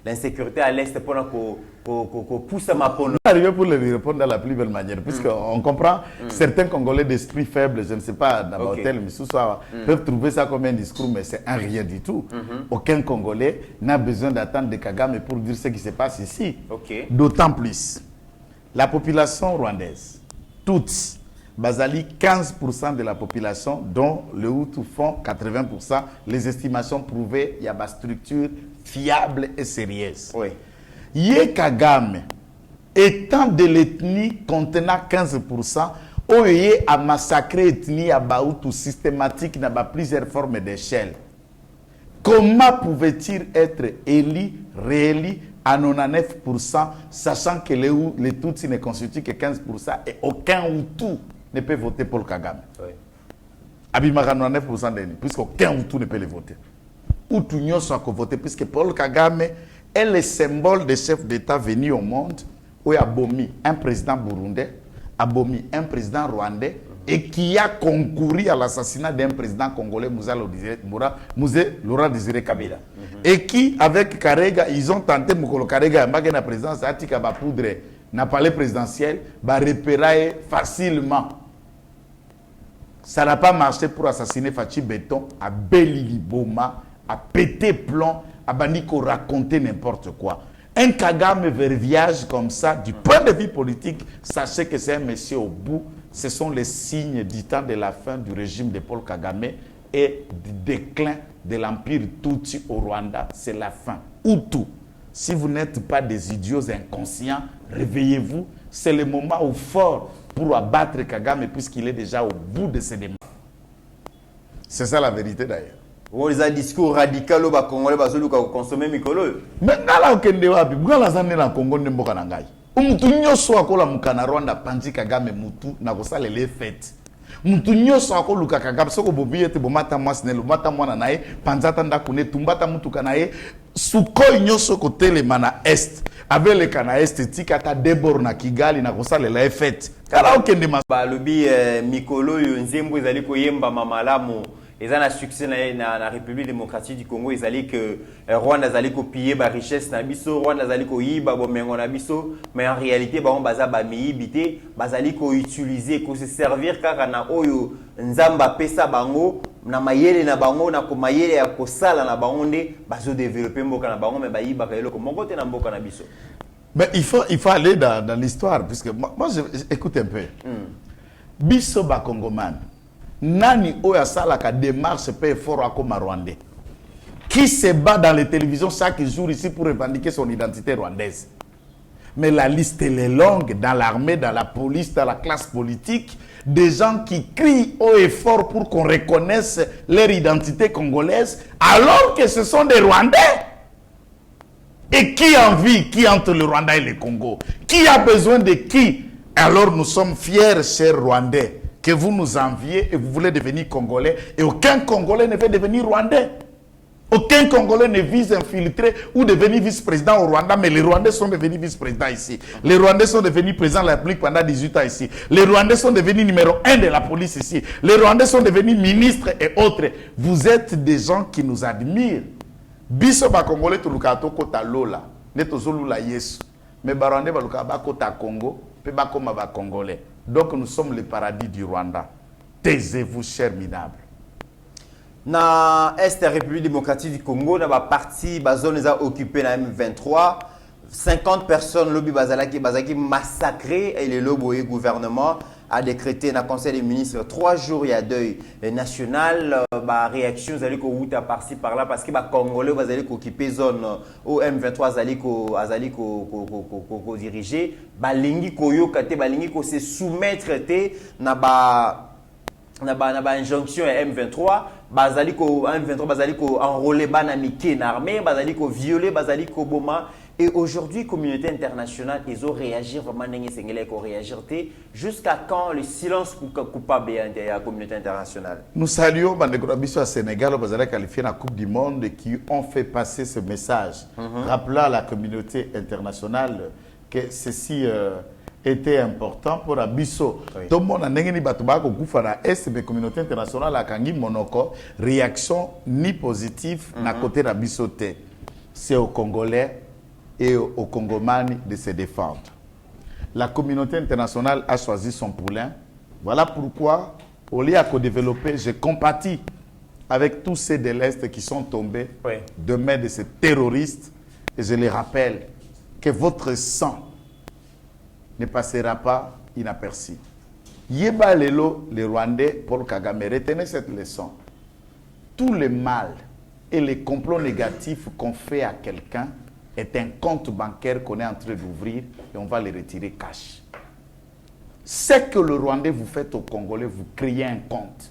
[SPEAKER 4] l'insécurité à l'est pendant qu'on pousse ma peau.
[SPEAKER 3] Arriver pour le répondre de la plus belle manière, puisqu'on comprend certains Congolais d'esprit faible, je ne sais pas, dans l'hôtel, mais sous ça, peuvent trouver ça comme un discours, mais c'est un rien du tout. Aucun Congolais n'a besoin d'attendre de Kagame pour dire ce qui se passe ici. D'autant plus, la population rwandaise, toutes, Bazali, 15% de la population, dont le Hutu font 80%, les estimations prouvées, il y a des structures fiables et sérieuses. Yé Kagame, étant de l'ethnie contenant 15%, Oye a massacré l'ethnie à Baoutou systématique dans plusieurs formes d'échelle. Comment pouvait-il être élu, réélu à 99%, sachant que les Tutsis ne constituent que 15% et aucun Hutu ne peut voter pour le Kagame? Abimaka 99% d'ennemis, puisqu'aucun Hutu ne peut le voter. Hutu n'y soit voté, puisque Paul Kagame est le symbole des chefs d'État venus au monde où il y a abomi un président burundais, abomi un président rwandais et qui a concouru à l'assassinat d'un président congolais, Laurent Désiré Kabila. Et qui, avec Karega, ils ont tenté, Moukolo Karega, la présidence, Atika Bapoudre, n'a palais présidentiel, va repérer facilement. Ça n'a pas marché pour assassiner Fachi Béton à Beli-Boma, à péter plomb, à Baniko raconter n'importe quoi. Un Kagame verbiage comme ça, du point de vue politique, sachez que c'est un monsieur au bout. Ce sont les signes du temps de la fin du régime de Paul Kagame et du déclin de l'empire Tutsi au Rwanda. C'est la fin. Hutu. Si vous n'êtes pas des idiots inconscients, réveillez-vous. C'est le moment fort pour abattre Kagame puisqu'il est déjà au bout de ses démons. C'est ça la vérité d'ailleurs.
[SPEAKER 4] Vous avez un discours radical au Congolais, parce que vous consommez Mikolo.
[SPEAKER 3] Mais dans le Congo, mutu nyoso akola mukana Rwanda panzi Kagame mutu na kosala les fêtes. Mutu nyoso akoluka Kagame soko bobiye te bomata mwasnelo mata mwana nae panzata ndakune tumbata mutu kanae sukoi nyoso kotele mana est avec le kana est tikata debor na Kigali na kosala les fêtes. Kala okende
[SPEAKER 4] ba lobi Mikolo yo nzembo ezali koyemba mamalamu. Ils ont un succès dans la République démocratique du Congo. Ils allaient que Rwanda allait copier la richesse na biso, Rwanda allait ko yiba bo mengo na biso, mais en réalité ba on baza ba miyibité, bazali ko utiliser ko se servir kaka na oyo nzamba pesa bango na mayele na bango na ko mayele ya ko sala na bango nde bazo développer mboka na bango mais ba yiba ka eloko moko te na mboka na biso.
[SPEAKER 3] Mais il faut aller dans l'histoire puisque moi écoute un peu. Biso ba Congoman. Nani oya salaka démarche pe effort à comme rwandais qui se bat dans les télévisions chaque jour ici pour revendiquer son identité rwandaise. Mais la liste elle est longue dans l'armée, dans la police, dans la classe politique, des gens qui crient haut et fort pour qu'on reconnaisse leur identité congolaise alors que ce sont des Rwandais. Et qui envie, qui entre le Rwanda et le Congo? Qui a besoin de qui? Alors nous sommes fiers, chers Rwandais, que vous nous enviez et vous voulez devenir Congolais et aucun Congolais ne veut devenir Rwandais. Aucun Congolais ne vise infiltrer ou devenir vice-président au Rwanda, mais les Rwandais sont devenus vice-présidents ici. Les Rwandais sont devenus présidents de la République pendant 18 ans ici. Les Rwandais sont devenus numéro 1 de la police ici. Les Rwandais sont devenus ministres et autres. Vous êtes des gens qui nous admirent. Biso ba Congolais tulukato kota lola, neto zolula Yesu. Mais ba Rwandais baluka ba kota Congo, pe ba koma ba Congolais. Donc nous sommes le paradis du Rwanda. Taisez-vous, chers minables.
[SPEAKER 4] Na Est République démocratique du Congo, na ba parti ba zone les a occupé na M23, 50 personnes lobby bazaki massacré et le lobby gouvernement a décrété dans le Conseil des ministres 3 jours il y a deuil national. Ba réaction zali ko wuta par-ci par-là parce que ba Congolais bazali ko occuper zone au M23 azali ko diriger ba lingi ko yokate ba lingi ko se soumettre te na ba injonction à M23 bazali ko M23 bazali ko enrôler bana mike na armée bazali ko violer bazali ko boma. Et aujourd'hui, communauté internationale, ils ont réagi vraiment, ils ont réagi. Jusqu'à quand le silence coupable de la communauté internationale?
[SPEAKER 3] Nous saluons Bandegorabissou à Sénégal, aux qualifiés dans la Coupe du Monde qui ont fait passer ce message, rappelant à la communauté internationale que ceci était important pour Abisso. Tout le monde a dit que la communauté internationale a monoko réaction ni positive na côté d'Abisso. C'est aux Congolais et aux Congomani de se défendre. La communauté internationale a choisi son poulain. Voilà pourquoi, au lieu de développer, je compatis avec tous ceux de l'Est qui sont tombés de main de ces terroristes. Et je les rappelle que votre sang ne passera pas inaperçu. Yeba Lelo, les Rwandais, Paul Kagame, retenez cette leçon. Tout le mal et les complots négatifs qu'on fait à quelqu'un est un compte bancaire qu'on est en train d'ouvrir et on va le retirer cash. Ce que le Rwandais vous fait au Congolais, vous créez un compte.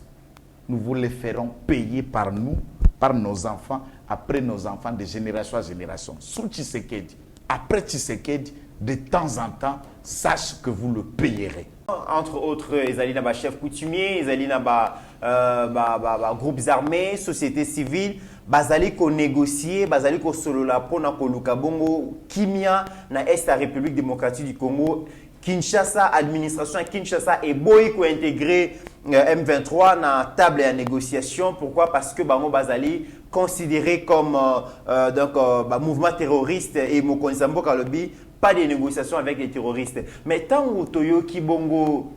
[SPEAKER 3] Nous vous le ferons payer par nous, par nos enfants, après nos enfants, de génération à génération. Sous Tshisekedi, après Tshisekedi, de temps en temps, sache que vous le payerez.
[SPEAKER 4] Entre autres, ils allaient dans chef coutumier, ils allaient dans groupes armés, société civile. Bazali ko négocier, bazali ko solola pona ko lukabongo kimia na Est la République démocratique du Congo, Kinshasa administration à Kinshasa et boy ko intégrer M23 na table à négociation. Pourquoi? Parce que bango bazali considéré comme mouvement terroriste et Mokonzambo Kalobi pas de négociation avec les terroristes. Mais tant que Toyo Kibongo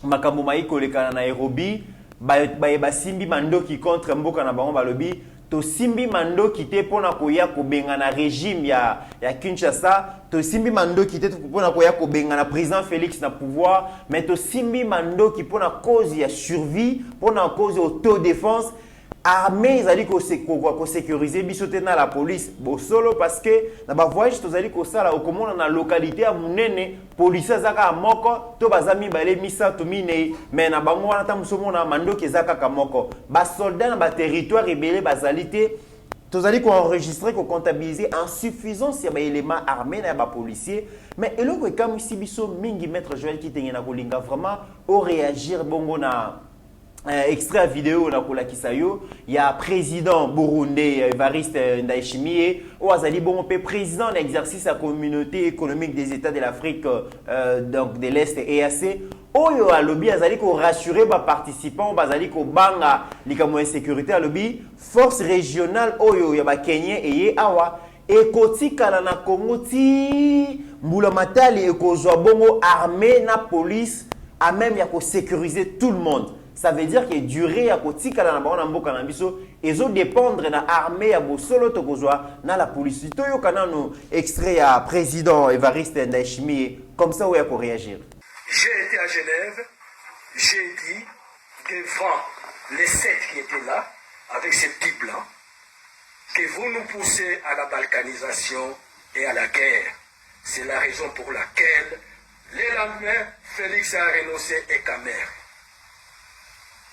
[SPEAKER 4] makambo maiko le kana Nairobi ba simbi mando qui contre mboka na bango balobi to simbi mando kite pona koya ko benga na régime ya Kinshasa, to simbi mando kite pona koya ko benga na président Félix na pouvoir, mais to simbi mando ki pona cause ya survie, pona cause autodéfense. Armée zali ko sécuriser bisoté na la police bo solo parce que na ba voyage to zali ko sala o komona na localité ya munene police zaka moko to bazami balé misa to mine mais na bango wana ta musomona mando ke zaka ka moko ba soldat na ba territoire rebelle bazalité to zali ko enregistrer ko comptabiliser en suffisance ya ba élément armé na ba policier mais eloko e kam si biso mingi maître Joël qui tengena ko linga vraiment au réagir bongo na extrait vidéo na kola kisayo il y a président burundais Evariste Ndayishimiye ou azali bon président d'exercice à communauté économique des États de l'Afrique donc de l'Est EAC oyo alobi azali ko rassurer ba participants bazali ko banga likamo sécurité alobi force régionale oyo ya ba Kenya eye awa ekotikala na Congo ti mbula matali ekozwa bongo armée na police à même ya ko sécuriser tout le monde. Ça veut dire que durée à kotika na bango na mboka na biso ezo dépendre na armée ya bosolo tokozwa na la police. Toyo kanano extrait ya président Evariste Ndayishimiye comme ça où il faut réagir.
[SPEAKER 5] J'ai été à Genève, j'ai dit devant les 7 qui étaient là avec ces petits blancs que vous nous poussez à la balkanisation et à la guerre. C'est la raison pour laquelle le lendemain Félix a renoncé et Kamer.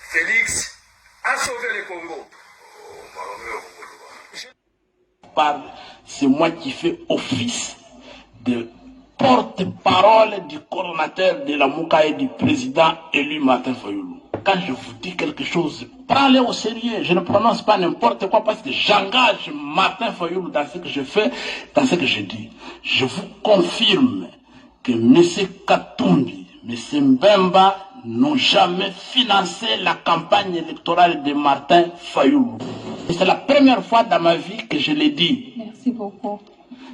[SPEAKER 5] Félix a sauvé le Congo.
[SPEAKER 6] C'est moi qui fais office de porte-parole du coordonnateur de la Mouka et du président élu Martin Fayoulou. quand je vous dis quelque chose, prenez au sérieux. Je ne prononce pas n'importe quoi parce que j'engage Martin Fayoulou dans ce que je fais, dans ce que je dis. Je vous confirme que M. Katumbi, M. Mbemba n'ont jamais financé la campagne électorale de Martin Fayoulou. C'est la première fois dans ma vie que je l'ai dit.
[SPEAKER 7] Merci beaucoup.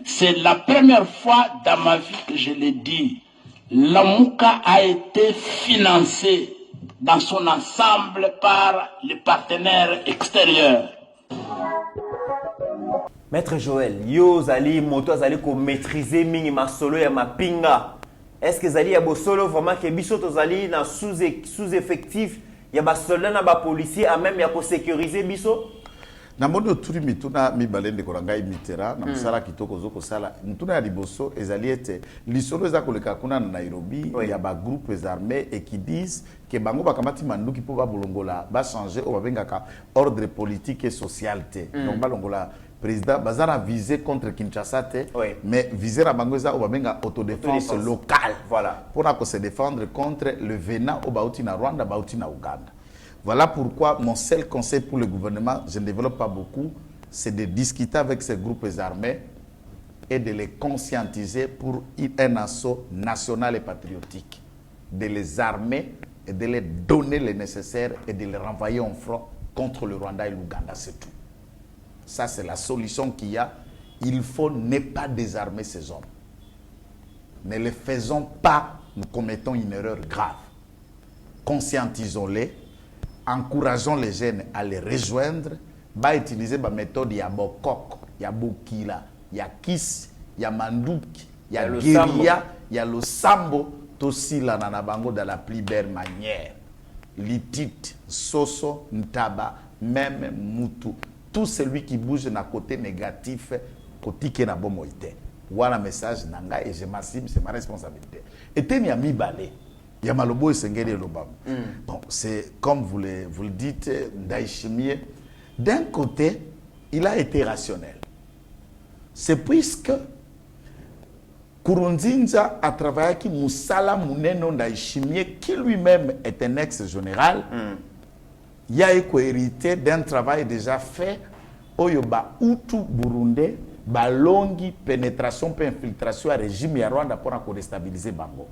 [SPEAKER 6] C'est la première fois dans ma vie que je l'ai dit. Lamouka a été financé dans son ensemble par les partenaires extérieurs.
[SPEAKER 4] Maître Joël, yo zali moto zali ko maîtriser mingi masolo ya mapinga. Est-ce que zali ya bosolo vraiment que biso to zali na sous-effectif ya ba soldat na ba policier a même ya ko sécuriser biso?
[SPEAKER 3] Na mondo turi mituna mibalende koranga imitera na musala kitoko zoko sala mutuna ya liboso ezali ete lisolo eza koleka kuna na Nairobi ya ba groupes armés et qui disent que bango bakamati manduki po ba bolongola ba changer o babengaka ordre politique et social te donc balongola président bazana visé contre Kinshasa te mais visé na bango eza o babenga autodéfense locale
[SPEAKER 4] voilà
[SPEAKER 3] pour se défendre contre le venin au bauti na Rwanda bauti na Uganda. Voilà pourquoi mon seul conseil pour le gouvernement, je ne développe pas beaucoup, c'est de discuter avec ces groupes armés et de les conscientiser pour un assaut national et patriotique. De les armer et de les donner le nécessaire et de les renvoyer en front contre le Rwanda et l'Ouganda, c'est tout. Ça, c'est la solution qu'il y a. Il faut ne pas désarmer ces hommes. Ne les faisons pas, nous commettons une erreur grave. Conscientisons-les. Encourageons les jeunes à les rejoindre, à utiliser la méthode ya bokok, ya bokila, ya kis, ya manduki, ya guérilla, ya lo sambo, tosi la nanabango dans la plus belle manière. Litit, soso, ntaba, même mutu. Tout celui qui bouge na côté négatif, côté qui na bomoïté. Voilà message nanga et je m'assume, c'est ma responsabilité. Et t'es mi balé. Yamalobo et Sengeli Lobam. Bon, c'est comme vous le dites, Ndaïchimie. D'un côté, il a été rationnel. C'est puisque Kurunzinza a travaillé avec Moussala Mouneno Ndaïchimie, qui lui-même est un ex-général. Il a hérité d'un travail déjà fait au Yoba Hutu Burundais. Balongi pénétration puis infiltration à régime ya Rwanda pour déstabiliser Bango.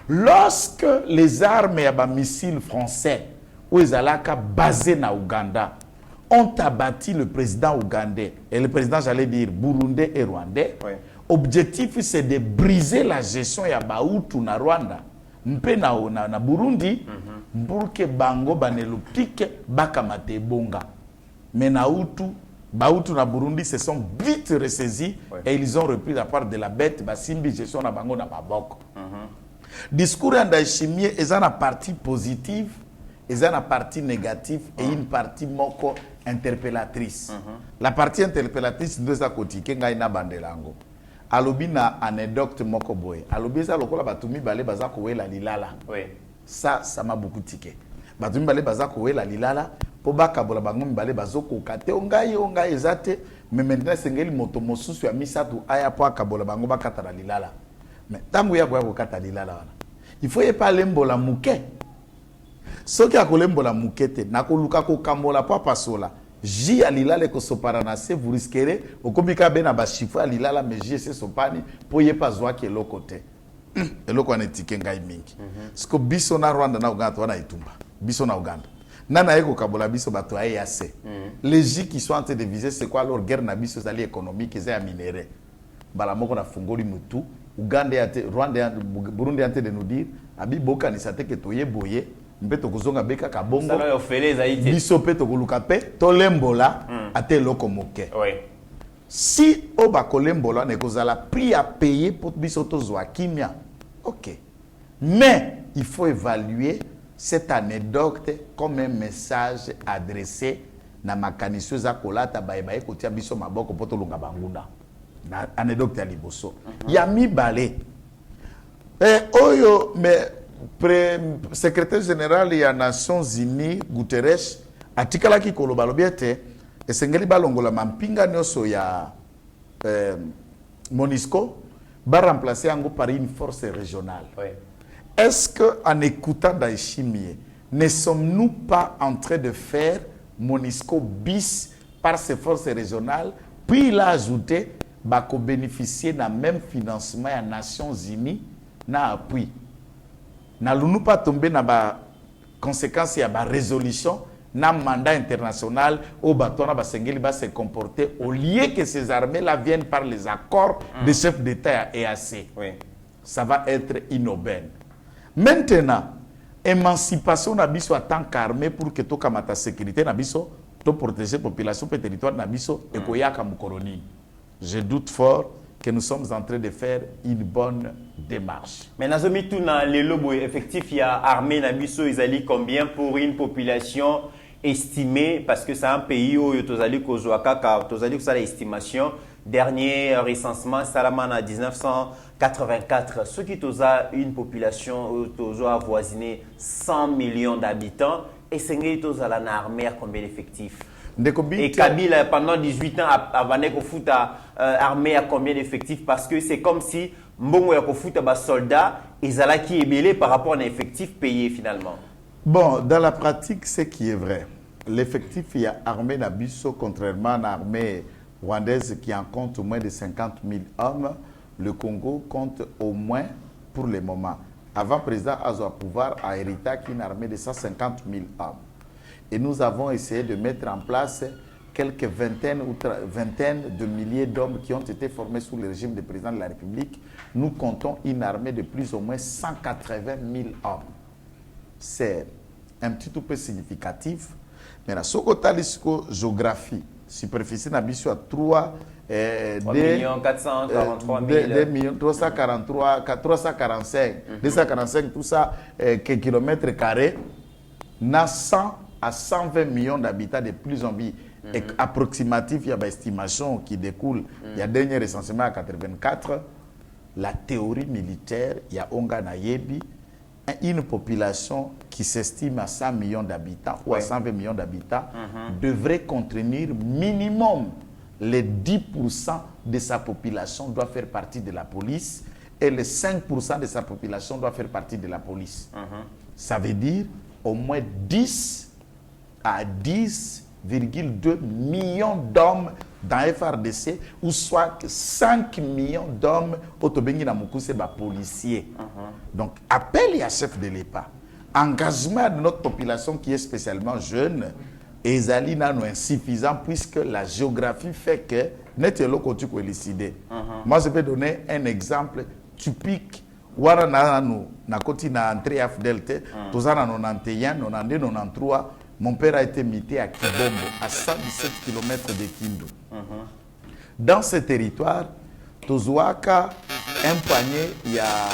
[SPEAKER 3] Lorsque les armes et les missiles français ou les alaka basés na Ouganda ont abattu le président ougandais et le président, j'allais dire, burundais et rwandais, objectif c'est de briser la gestion ya Bahutu na Rwanda mpe na Burundi pour que Bango banelupike bakamate bonga. Mais na Hutu Bahutu na Burundi se sont vite ressaisis et ils ont repris la part de la bête, Basimbi gestion na bango na maboko. Discours Ndaïchimie est une partie positive, est une partie négative et une partie moko interpellatrice. La partie interpellatrice nous a kotike ngai na bandelango. Alobi na anecdote moko boy. Alobi za lokola batumi balé bazako wela lilala. Ça m'a beaucoup tiqué. Batumi balé bazako wela lilala. Po bakabola bango mibale bazoko kate ongai ezate mais maintenant sengeli moto mosusu ya misatu aya po akabola bango bakata na lilala mais tangu ya ko kata lilala wana il faut y pas lembola muke soki akolembola mukete nakoluka ko kambola po pasola ji alilala ko soparana se vous risquerez okobika bena ba chiffre alilala mais ji se sopani po ye pas zwa ke lokote eloko ane tikenga mingi siko biso na Rwanda na Uganda wana itumba biso na Uganda nana eko kabola biso bato ayase les J qui sont en train de viser c'est quoi leur guerre na biso zali économique et minéraux bala moko na fungoli mutu Uganda ya Rwanda Burundi en train de nous dire abi boka ni sate ke toye boye mbeto kozonga beka ka bongo
[SPEAKER 4] ça va ofele zaïti
[SPEAKER 3] biso pe to koluka pe to lembola ate loko moke si oba kolembola ne kozala prix à payer pour biso to zwa kimia OK mais il faut évaluer cette anecdote comme un message adressé na makanisi za kolata baye kotia biso maboko poto lunga bangunda na anecdote ya liboso ya mibale oyo mais secrétaire général ya Nations Unies Guterres atikala ki koloba lobiete esengeli balongola mampinga nyoso ya MONUSCO ba remplacer yango par une force régionale. Est-ce que en écoutant Ndaïchimie ne sommes-nous pas en train de faire MONUSCO bis par ses forces régionales, puis il a ajouté qu'on bénéficier d'un même financement des Nations Unies, na appui. N'allons-nous pas tomber dans la conséquence de la résolution, dans le mandat international, où Sengeli va se comporter, au lieu que ces armées-là viennent par les accords des chefs d'État et EAC.
[SPEAKER 4] Oui.
[SPEAKER 3] Ça va être inaubaine. Maintenant, émancipation nabiso en tant qu'armée pour que tout la sécurité nabiso, tout protéger la population et le territoire nabiso et koyaka mukoroni. Je doute fort que nous sommes en train de faire une bonne démarche.
[SPEAKER 4] Mais dans les lobos effectifs, il y a armée nabiso, ils allaient combien pour une population estimée, parce que c'est un pays où ils allaient ça l'estimation. Dernier recensement, Salaman en 1984, ceux qui ont une population avoisinée 100 millions d'habitants, et c'est qu'ils ont une armée à combien d'effectifs? Et Kabila, pendant 18 ans, avant qu'on foute armée à combien d'effectifs? Parce que c'est comme si Mbongo ya foute à soldats, ils allaient qui est belé par rapport à un effectif payé finalement.
[SPEAKER 3] Bon, dans la pratique, c'est qui est vrai. L'effectif, il y a armée Nabiso, contrairement à l'armée rwandaise qui en compte au moins de 50 000 hommes. Le Congo compte au moins, pour le moment, avant le président Azo à pouvoir, a hérité une armée de 150 000 hommes. Et nous avons essayé de mettre en place quelques vingtaines de milliers d'hommes qui ont été formés sous le régime du président de la République. Nous comptons une armée de plus ou moins 180 000 hommes. C'est un petit peu significatif. Mais la géographie, superficie nabiso à 3
[SPEAKER 4] 443 000.
[SPEAKER 3] 345, 245, tout ça, kilomètres carrés, n'a 100 à 120 millions d'habitants de plus en vie. Et approximatif, il y a une estimation qui découle. Il y a dernier recensement à 84. La théorie militaire, il y a Onga Nayebi, une population qui s'estime à 100 millions d'habitants ou à 120 millions d'habitants devrait contenir minimum les 10% de sa population doit faire partie de la police et les 5% de sa population doit faire partie de la police. Ça veut dire au moins 10 à 10,2 millions d'hommes dans FRDC, ou soit 5 millions d'hommes autobengi na mukuse ba policiers. Donc, appel à chef de l'État, engagement de notre population qui est spécialement jeune, et Zali n'a insuffisant puisque la géographie fait que net lokotu ko élucider. Moi, je peux donner un exemple typique. Wara na koti na entrée à Fidélité, tozana 91, 92, 93. Mon père a été muté à Kibombo, à 117 km de Kindu. Dans ce territoire, Tozouaka, un poignet, il y a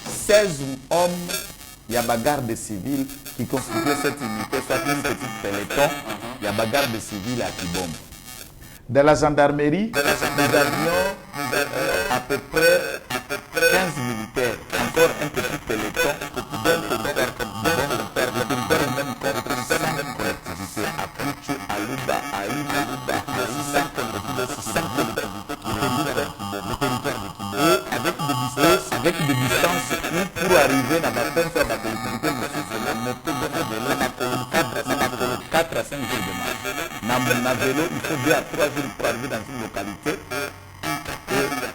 [SPEAKER 3] 16 hommes, il y a bagarre de civils qui constituent cette unité, soit une petite peloton, il y a bagarre de civils à Kibombo. Dans la gendarmerie, nous avions à peu près 15 militaires, encore un petit peloton, avec des distances où pour arriver dans la fin de la collectivité, on peut donner 4 à 5 jours de marche. Dans vélo, il faut 2 à 3 jours pour arriver dans une localité.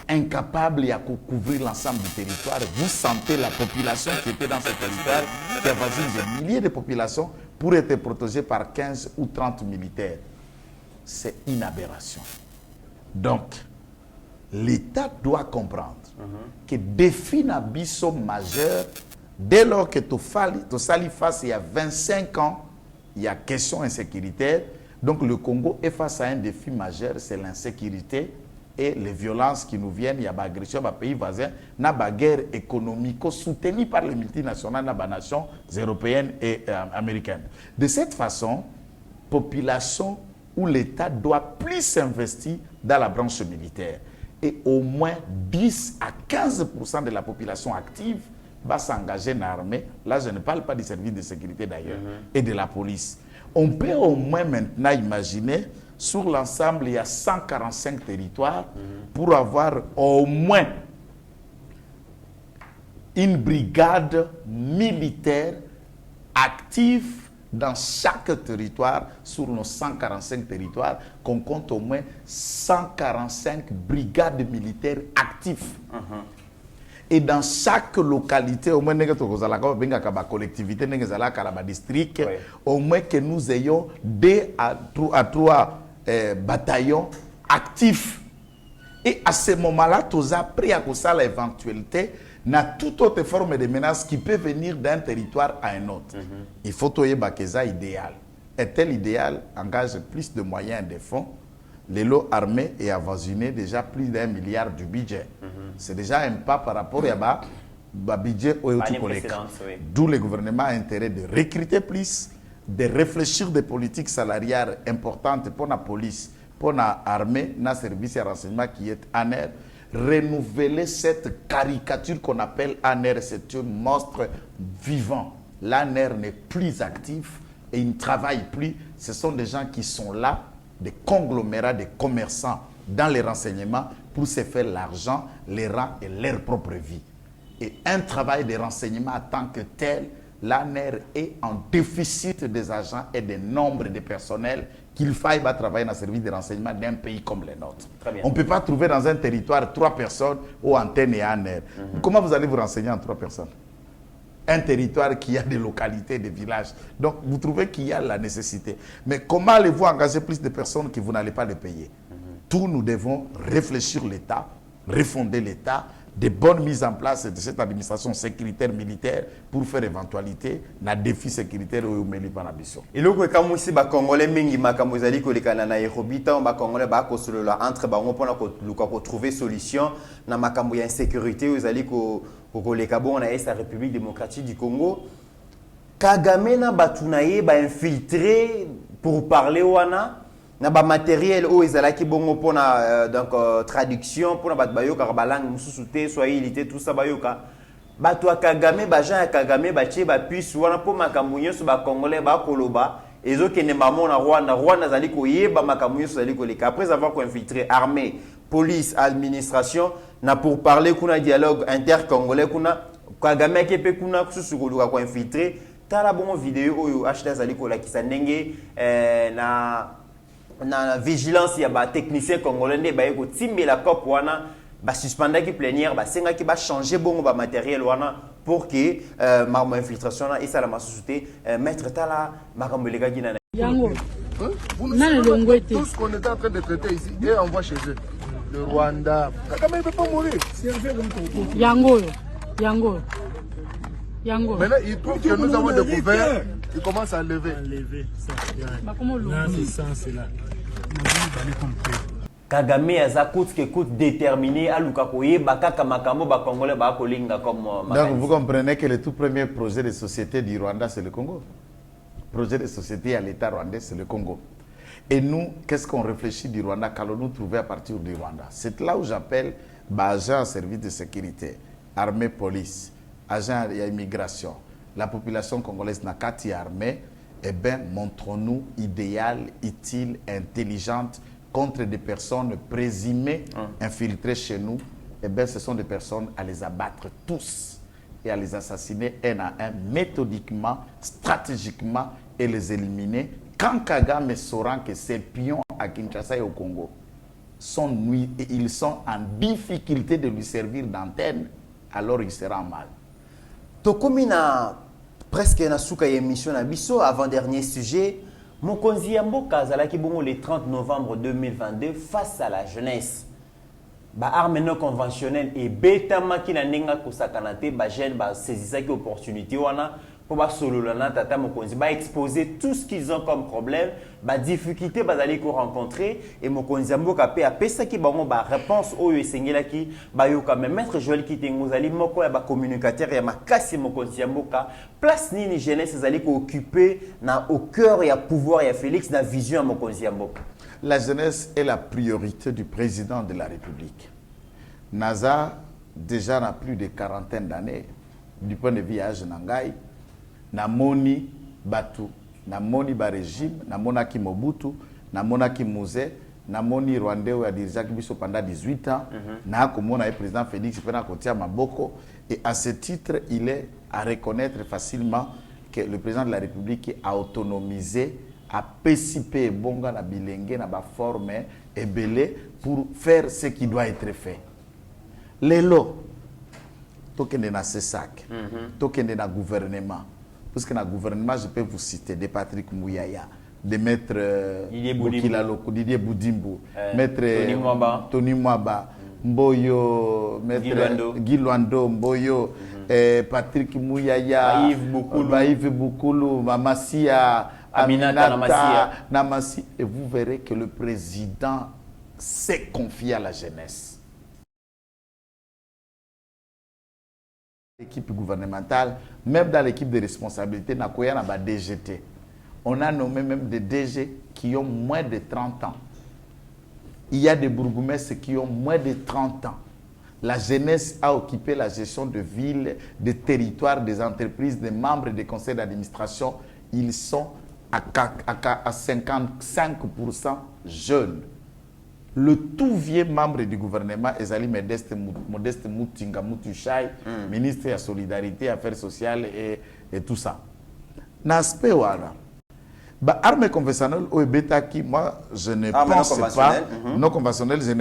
[SPEAKER 3] Incapable à couvrir l'ensemble du territoire, vous sentez la population qui était dans ce territoire, qui avoisine des milliers de populations, pour être protégée par 15 ou 30 militaires. C'est une aberration. Donc, l'État doit comprendre que défi nabiso majeur, dès lors que tu sali face il y a 25 ans, il y a question insécuritaire. Donc le Congo est face à un défi majeur, c'est l'insécurité et les violences qui nous viennent. Il y a l'agression dans les pays voisins, il y a la guerre économique soutenue par les multinationales, dans les nations européennes et américaines. De cette façon, population où l'État doit plus s'investir dans la branche militaire. Et au moins 10 à 15% de la population active va s'engager dans l'armée. Là, je ne parle pas du service de sécurité d'ailleurs, et de la police. On peut au moins maintenant imaginer, sur l'ensemble, il y a 145 territoires, pour avoir au moins une brigade militaire actifs dans chaque territoire, sur nos 145 territoires, qu'on compte au moins 145 brigades militaires actifs. Et dans chaque localité, au moins collectivité, district, au moins que nous ayons 2 à 3 bataillons actifs. Et à ce moment-là, tous a pris à cause de l'éventualité, n'a toute autre forme de menace qui peut venir d'un territoire à un autre. Il faut que ça idéal. Et tel idéal engage plus de moyens et de fonds. Les lots armés et avoisinés déjà plus d'1 milliard du budget. C'est déjà un pas par rapport à budget au D'où le gouvernement a intérêt de recruter plus, de réfléchir des politiques salariales importantes pour la police, pour l'armée, pour le service de renseignement qui est ANR, renouveler cette caricature qu'on appelle ANR, c'est un monstre vivant. L'ANR n'est plus actif et il ne travaille plus. Ce sont des gens qui sont là, des conglomérats, des commerçants dans les renseignements pour se faire l'argent, les rangs et leur propre vie. Et un travail de renseignement en tant que tel, l'ANR est en déficit des agents et des nombres de personnel qu'il faille travailler dans le service de renseignement d'un pays comme le nôtre. On ne peut pas trouver dans un territoire 3 personnes aux antennes et ANR. Comment vous allez vous renseigner en 3 personnes? Un territoire qui a des localités, des villages. Donc, vous trouvez qu'il y a la nécessité. Mais comment allez-vous engager plus de personnes que vous n'allez pas les payer? Tout, nous devons réfléchir l'État, refonder l'État, de bonnes mises en place de cette administration sécuritaire militaire pour faire éventualité na défi sécuritaire au meli panabiso.
[SPEAKER 4] Et le que comme si ba congolais mingi makambo zali ko lekana na Nairobi ta ba congolais ba ko solola entre bango pona ko trouver solution na makambo ya insécurité uzali ko leka bon na la République démocratique du Congo. Kagame na batunaye ba infiltrer pour parler wana na ba matériel o ezalaki bongo pona donc traduction pona bat bayoka ba langue mususu te swahili te tout ça bayoka bato Kagame ba Jean Kagame ba tie ba puce wana po makambo nyonso ba congolais ba koloba ezokende mamo na Rwanda zali ko yeba makambo nyonso zali ko leka après avoir infiltré armée police administration na pour parler kuna dialogue inter-congolais kuna Kagame kepe kuna kususu ko luka ko infiltrer tala bongo vidéo oyo acheta zali ko la kisandenge na vigilance ya ba technicien congolais ne ba yeko timbela cop wana ba suspendaki plénière ba senga ki ba changer bongo ba matériel wana pour que ma infiltration na isa la masusute maître tala makambo lega kina
[SPEAKER 7] yango tout ce qu'on est en train de traiter ici et on voit chez eux le Rwanda Kagame ne peut pas mourir yango maintenant il trouve que nous avons découvert il commence à lever
[SPEAKER 4] Kagame aza coûte que coûte déterminé à Luka Koye bakaka makambo ba congolais ba kolinga comme
[SPEAKER 3] donc vous comprenez que le tout premier projet de société du Rwanda c'est le Congo. Projet de société à l'État rwandais c'est le Congo. Et nous qu'est-ce qu'on réfléchit du Rwanda qu'allons-nous trouver à partir du Rwanda? C'est là où j'appelle agent service de sécurité, armée, police, agent immigration. La population congolaise n'a qu'à y armée. Eh bien, montrons-nous idéal, utile, intelligente contre des personnes présumées infiltrées chez nous. Eh bien, ce sont des personnes à les abattre tous et à les assassiner un à un, méthodiquement, stratégiquement et les éliminer. Quand Kagame saura que ces pions à Kinshasa et au Congo sont nuits et ils sont en difficulté de lui servir d'antenne, alors il sera mal.
[SPEAKER 4] Tokomina presque na suka émission na biso avant-dernier sujet mokonzi ya mboka azalaki bongo le 30 novembre 2022 face à la jeunesse ba armes non conventionnelles et betamaki na ndenga kosakana te ba jeune ba saisissaki opportunité wana pour ba solola na tata mokonzi ba exposer tout ce qu'ils ont comme problème ba difficulté bazali ko rencontrer et mokonzi ya mboka pe apesaki bango ba réponse oyo esengelaki ba yoka mais maître Joël Kitengo zali moko ya ba communicateur ya makasi mokonzi ya mboka place nini jeunesse zali ko occuper na au cœur ya pouvoir ya Félix na vision ya mokonzi ya mboka.
[SPEAKER 3] La jeunesse est la priorité du président de la République. Naza déjà n'a plus de quarantaine d'années du point de vue âge nangai na moni batu na moni ba régime na monaki Mobutu na monaki Mouzé na moni Rwandais ya dirisaki biso pendant 18 ans na komona président Félix pena kotia maboko et à ce titre il est à reconnaître facilement le président de la République a autonomisé, a pécipé Bonga na Bilenge na ba forme et belé pour faire ce qui doit être fait. Les lots, tokende na CESAC, tokende na gouvernement. Parce que dans le gouvernement, je peux vous citer de Patrick Mouyaya, de Maître Didier Boudimbo, Maître Tony Mwaba, Mboyo, Maître Guy Luando, Mboyo, Patrick Mouyaya, Yves Boukoulou, Mamassia, Aminata Namassi. Et vous verrez que le président s'est confié à la jeunesse. L'équipe gouvernementale, même dans l'équipe de responsabilité, DGT. On a nommé même des DG qui ont moins de 30 ans. Il y a des bourgmestres qui ont moins de 30 ans. La jeunesse a occupé la gestion de villes, des territoires, des entreprises, des membres des conseils d'administration. Ils sont à 55% jeunes. Le tout vieux membre du gouvernement, Ezali Modeste Moutinga Moutouchai, ministre de la Solidarité, Affaires sociales et tout ça. L'aspect ouara, armes conventionnelles au Betaki, moi je ne pense pas, non conventionnelles, je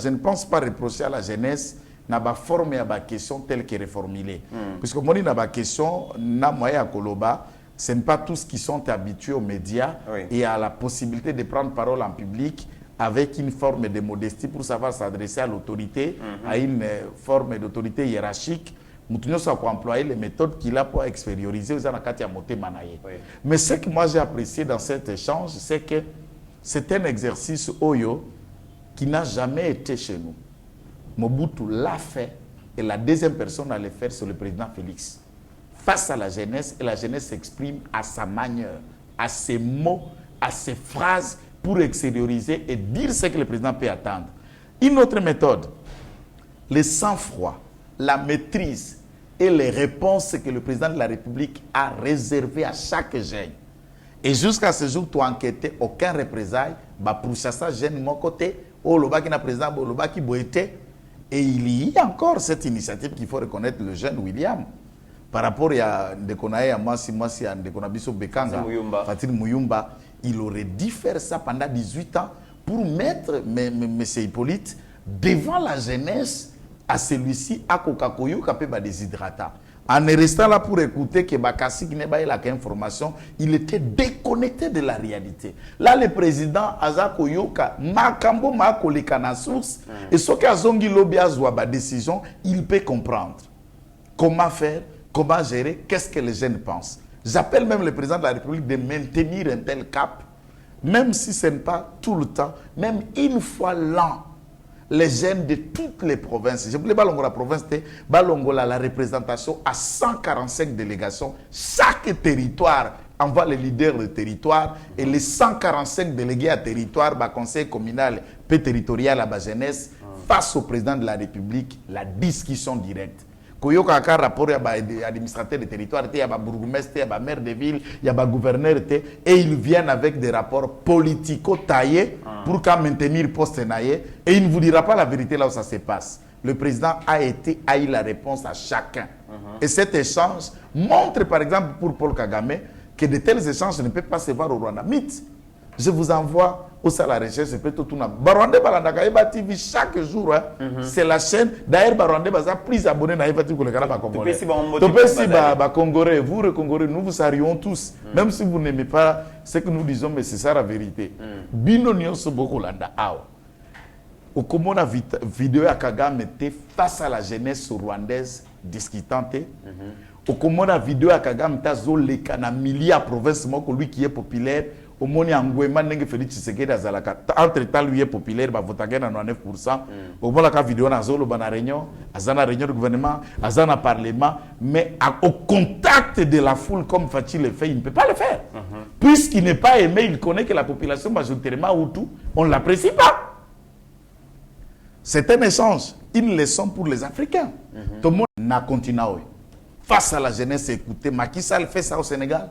[SPEAKER 3] ne pense pas reprocher à la jeunesse n'a pas formé à la question telle qu'elle est formulée. Puisque moi, n'a pas question, n'a moyen à Koloba, ce n'est pas tous qui sont habitués aux médias et à la possibilité de prendre parole en public avec une forme de modestie pour savoir s'adresser à l'autorité, à une forme d'autorité hiérarchique. Nous avons employé les méthodes qu'il a pour extérioriser aux Anakatia Moté Manaye. Mais ce que moi j'ai apprécié dans cet échange, c'est que c'est un exercice Oyo qui n'a jamais été chez nous. Mobutu l'a fait et la deuxième personne à le faire, c'est le président Félix. Face à la jeunesse, et la jeunesse s'exprime à sa manière, à ses mots, à ses phrases, pour extérioriser et dire ce que le président peut attendre. Une autre méthode, le sang-froid, la maîtrise et les réponses que le président de la République a réservées à chaque jeune. Et jusqu'à ce jour, tu as enquêté aucun représailles, pour ça, jeune de mon côté, au Lobaki na président, au Lobaki Boete. Et il y a encore cette initiative qu'il faut reconnaître le jeune William. Par rapport à Ndekonae, à Masi, à Ndekonabiso Bekanga, Fatil Mouyumba, il aurait dû faire ça pendant 18 ans pour mettre M. Hippolyte devant la jeunesse à celui-ci, à Kokakoyo, qui peut déshydrater. En restant là pour écouter que Bakassi n'est pas la information, il était déconnecté de la réalité. Là, le président Azako Yoka, Makambo Makoleka na source, et ce que Azongi Lobi Azwa ba décision, il peut comprendre comment faire, comment gérer, qu'est-ce que les jeunes pensent. J'appelle même le président de la République de maintenir un tel cap, même si ce n'est pas tout le temps, même une fois l'an. Les jeunes de toutes les provinces, je voulais Balongo la province de Balongo la représentation à 145 délégations. Chaque territoire envoie les leaders de territoire et les 145 délégués à territoire, conseil communal, paix territorial à la jeunesse, face au président de la République, la discussion directe. Koyoka a un rapport à l'administrateur de territoire, il y a un bourgmestre, il y a un maire de ville, il y a un gouverneur, et ils viennent avec des rapports politico-taillés pour maintenir le poste naïe, et il ne vous dira pas la vérité là où ça se passe. Le président a eu la réponse à chacun. Et cet échange montre par exemple pour Paul Kagame que de tels échanges ne peuvent pas se voir au Rwanda. Mythe. Je vous envoie au sein de la recherche, c'est plutôt tout le monde. Barwande Balandaka Eba TV chaque jour, c'est la chaîne. D'ailleurs, Barwande Baza plus abonné à Eba TV que le Canada Congolais. Congolais, vous les Congolais, nous vous saluons tous. Même si vous n'aimez pas ce que nous disons, mais c'est ça la vérité. Bino Nyonso Bokolanda Awa. Au comment la vidéo à Kagame était face à la jeunesse rwandaise discutante. Au comment la vidéo à Kagame tazo le kana milliard province moko lui qui est populaire. Au moins, Angouema n'est Félix Tshisekedi Azalaka. Entre-temps, lui est populaire, il vote à 9%. Au moins, la vidéo dans Zolo, dans la réunion, dans la réunion du gouvernement, dans le parlement, mais au contact de la foule, comme Fatih le fait, il ne peut pas le faire. Puisqu'il n'est pas aimé, il connaît que la population majoritairement Hutu, on ne l'apprécie pas. C'est un échange, une leçon pour les Africains. Tout le monde n'a continué. Face à la jeunesse, écoutez, Macky Sall fait ça au Sénégal.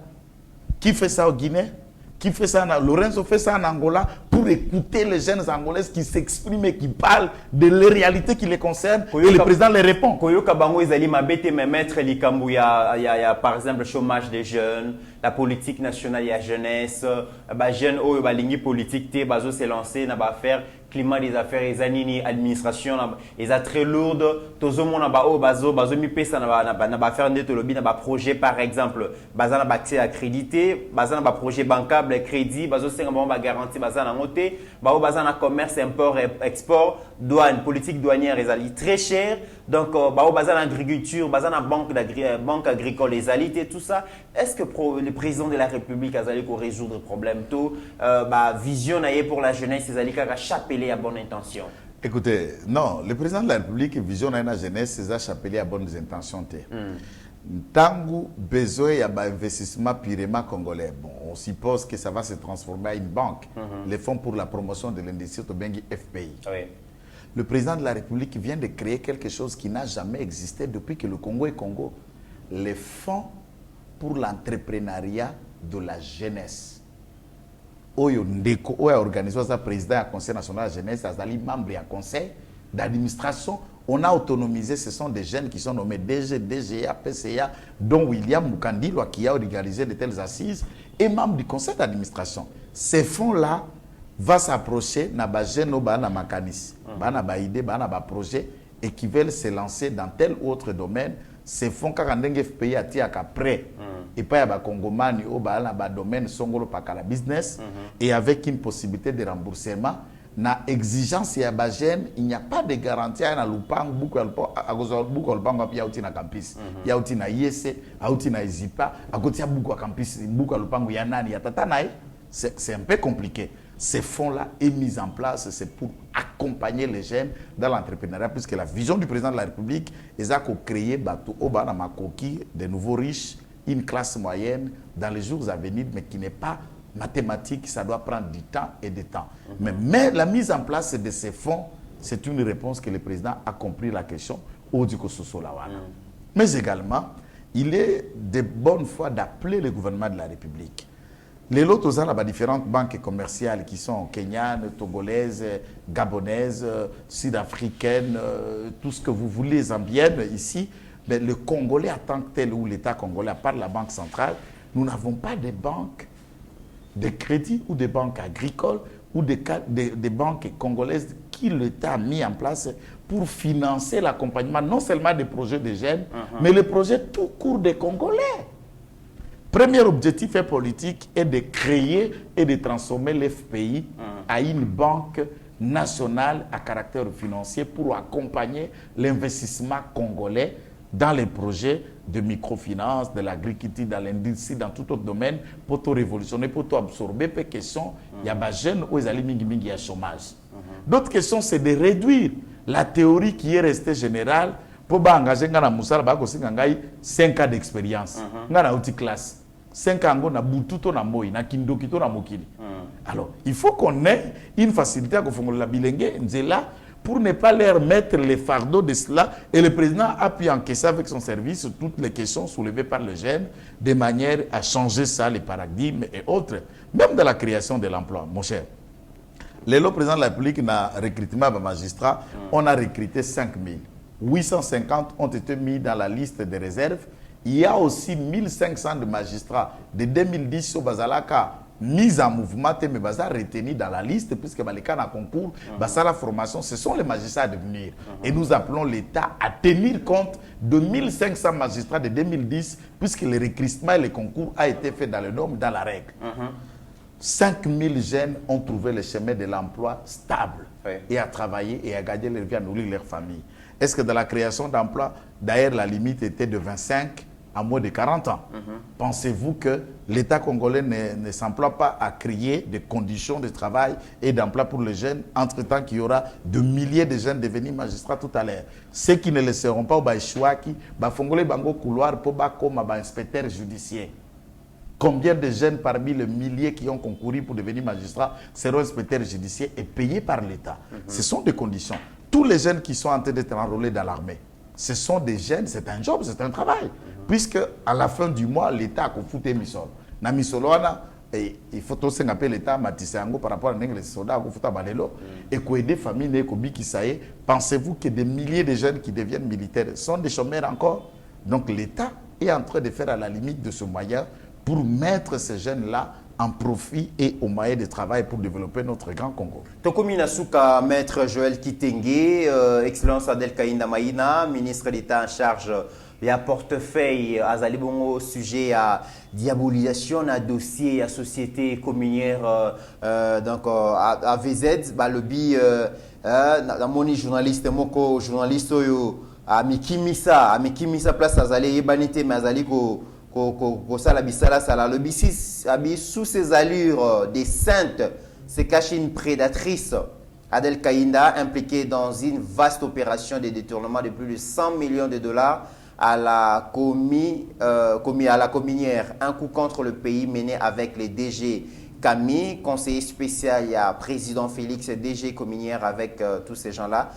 [SPEAKER 3] Qui fait ça au Guinée? Qui fait ça? Lorenzo fait ça en Angola. pour écouter les jeunes Angolais qui s'expriment et qui parlent de les réalités qui les concernent. Et le président les répond.
[SPEAKER 4] Koyoka bango ezali mabete mais maître likambu ya par exemple le chômage des jeunes, la politique nationale ya jeunesse, ba jeunes oyo balingi politique te bazo se lancer na ba faire climat des affaires ezanini administration eza très lourde tozomona ba o bazo mi pesa na ba faire ndeto lobi na ba projet par exemple bazana ba accès accrédité bazana ba projet bancable crédit bazo senga ba garantie bazana ngote ba o bazana commerce import export douane politique douanière ezali très cher donc ba o bazana agriculture bazana banque agricole ezali tout ça est-ce que le président de la République azali ko résoudre le problème tout ba vision na pour la jeunesse ezali ka chapeler à bonne intention.
[SPEAKER 3] Écoutez, non, le président de la République vision na la jeunesse c'est chapeler à bonnes intentions. Tangu besoin y a un investissement purement congolais. Bon, on suppose que ça va se transformer en une banque. Les fonds pour la promotion de l'industrie au Bengi FPI.
[SPEAKER 4] Oui.
[SPEAKER 3] Le président de la République vient de créer quelque chose qui n'a jamais existé depuis que le Congo est Congo. Les fonds pour l'entrepreneuriat de la jeunesse. Oyo ndeko oyo organisé ça président du conseil national de la jeunesse azali membre du conseil d'administration. On a autonomisé, ce sont des jeunes qui sont nommés DG, DGA, PCA, dont William Mukandilo qui a organisé de telles assises et membre du conseil d'administration. Ces fonds-là vont s'approcher na ba jeune o ba na makanis, ba na ba idée, ba na ba projet et qui veulent se lancer dans tel autre domaine. Ces fonds karandenge FPI atiaka prêt et pas ya ba kongomani o ba na ba domaine songolo pakala business et avec une possibilité de remboursement na exigence ya ba jeune il n'y a pas de garantie na lupango buku agozo buku lupango pia uti na campus ya uti na IEC uti na Izipa akoti ya buku campus buku lupango ya nani ya tata nae c'est un peu compliqué. Ces fonds-là est mis en place, c'est pour accompagner les jeunes dans l'entrepreneuriat, puisque la vision du président de la République est de créer de nouveaux riches, une classe moyenne dans les jours à venir, mais qui n'est pas mathématique, ça doit prendre du temps et du temps. Mais la mise en place de ces fonds, c'est une réponse que le président a compris la question au du Mais également, il est de bonne foi d'appeler le gouvernement de la République. Les lots ont différentes banques commerciales qui sont kenyanes, togolaises, gabonaises, sud-africaines, tout ce que vous voulez, zambiennes ici. Mais le Congolais en tant que tel ou l'État congolais, à part la Banque centrale, nous n'avons pas de banques de crédit ou de banques agricoles ou des banques congolaises qui l'État a mis en place pour financer l'accompagnement non seulement des projets de jeunes, mais les projets tout court des Congolais. Premier objectif politique est de créer et de transformer l'FPI à une banque nationale à caractère financier pour accompagner l'investissement congolais dans les projets de microfinance, de l'agriculture, dans l'industrie, dans tout autre domaine, pour tout révolutionner, pour tout absorber. Peu questions, il y a des jeunes où ils allaient à chômage. D'autres questions, c'est de réduire la théorie qui est restée générale pour engager ngana musala ba ko singa ngai 5 ans d'expérience. Ngana outil classe. 5 ans na bututo na moi na kindokito na mokili. Alors, il faut qu'on ait une facilité à la bilingue nzela pour ne pas leur mettre les fardeaux de cela. Et le président a pu encaisser avec son service toutes les questions soulevées par le jeunes de manière à changer ça, les paradigmes et autres. Même dans la création de l'emploi, mon cher. Le président de la République n'a recrutement de magistrats, on a recruté 5000. 850 ont été mis dans la liste des réserves. Il y a aussi 1500 de magistrats de 2010 au Bazalaka mis en mouvement, mais Bazar retenu dans la liste, puisque les cas de concours, la formation, ce sont les magistrats à devenir. Et nous appelons l'État à tenir compte de 1500 magistrats de 2010, puisque le recrutement et le concours a été fait dans le norme, dans la règle. 5000 jeunes ont trouvé le chemin de l'emploi stable et à travailler et à gagner leur vie, à nourrir leur famille. Est-ce que dans la création d'emplois, d'ailleurs la limite était de 25 à moins de 40 ans. Pensez-vous que l'État congolais ne s'emploie pas à créer des conditions de travail et d'emploi pour les jeunes, entre-temps qu'il y aura de milliers de jeunes devenir magistrats tout à l'heure. Ceux qui ne le seront pas, au Chouaki, Fongolais Bango couloir pour comme inspecteur judiciaire. Combien de jeunes parmi les milliers qui ont concouru pour devenir magistrats seront inspecteurs judiciaires et payés par l'État? Ce sont des conditions. Tous les jeunes qui sont en train d'être enrôlés dans l'armée, ce sont des jeunes, c'est un job, c'est un travail. Puisque à la fin du mois, l'État a foutu Misol. Na Misoloana, Et il faut aussi appeler l'État Matissango par rapport à les soldats et qu'aider les familles qui ça y est. Pensez-vous que des milliers de jeunes qui deviennent militaires sont des chômeurs encore? Donc l'État est en train de faire à la limite de ce moyen pour mettre ces jeunes-là en profit et au moyen de travail pour développer notre grand Congo.
[SPEAKER 4] Tokomi Nasuka, maître Joël Kitenge, Excellence Adel Kainda Maïna, ministre d'État en charge de portefeuille Azali Bongo sujet à diabolisation d'un dossier à société communière donc à VZ, lobby dans mon journaliste moko journaliste à Mikimisa place Azali Ebanité mais Azali ko sala bisala sala le sous ses allures des saintes se cache une prédatrice. Adel Kainda impliquée dans une vaste opération de détournement de plus de 100 millions de dollars à la communière. Un coup contre le pays mené avec les DG Camille, conseiller spécial, il y a président Félix, DG communière avec tous ces gens-là.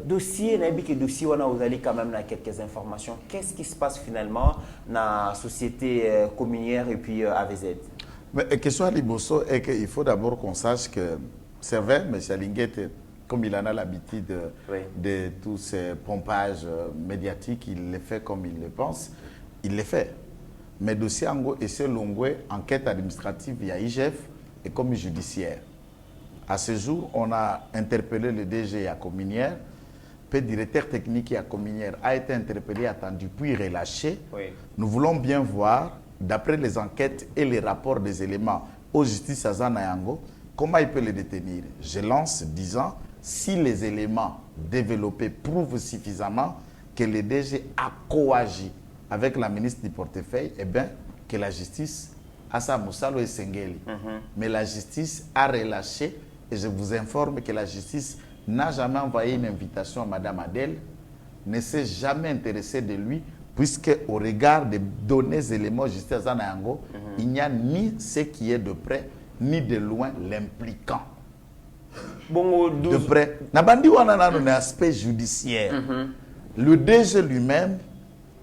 [SPEAKER 4] Dossier, dossier, on a quand même quelques informations. Qu'est-ce qui se passe finalement dans la société communière et puis AVZ?
[SPEAKER 3] Mais la question à Liboso est qu'il faut d'abord qu'on sache que c'est vrai, M. Linguette, comme il en a l'habitude de tous ces pompages médiatiques, il le fait comme il le pense, il le fait. Mais dossier Ango et c'est Longwe, enquête administrative, il y a IGF et commis judiciaire. À ce jour, on a interpellé le DG à Cominière, le directeur technique à Cominière a été interpellé, attendu, puis relâché. Oui. Nous voulons bien voir, d'après les enquêtes et les rapports des éléments aux justices à Zanayango, comment il peut les détenir. Je lance disant, si les éléments développés prouvent suffisamment que le DG a coagi avec la ministre du portefeuille, eh bien, que la justice a sa moussalo et Sengeli. Mais la justice a relâché. Et je vous informe que la justice n'a jamais envoyé une invitation à Mme Adel, ne s'est jamais intéressée de lui, puisque au regard des données éléments justice à Nayango, il n'y a ni ce qui est de près, ni de loin l'impliquant. De près. Nabandi wana na un aspect judiciaire. Le DG lui-même,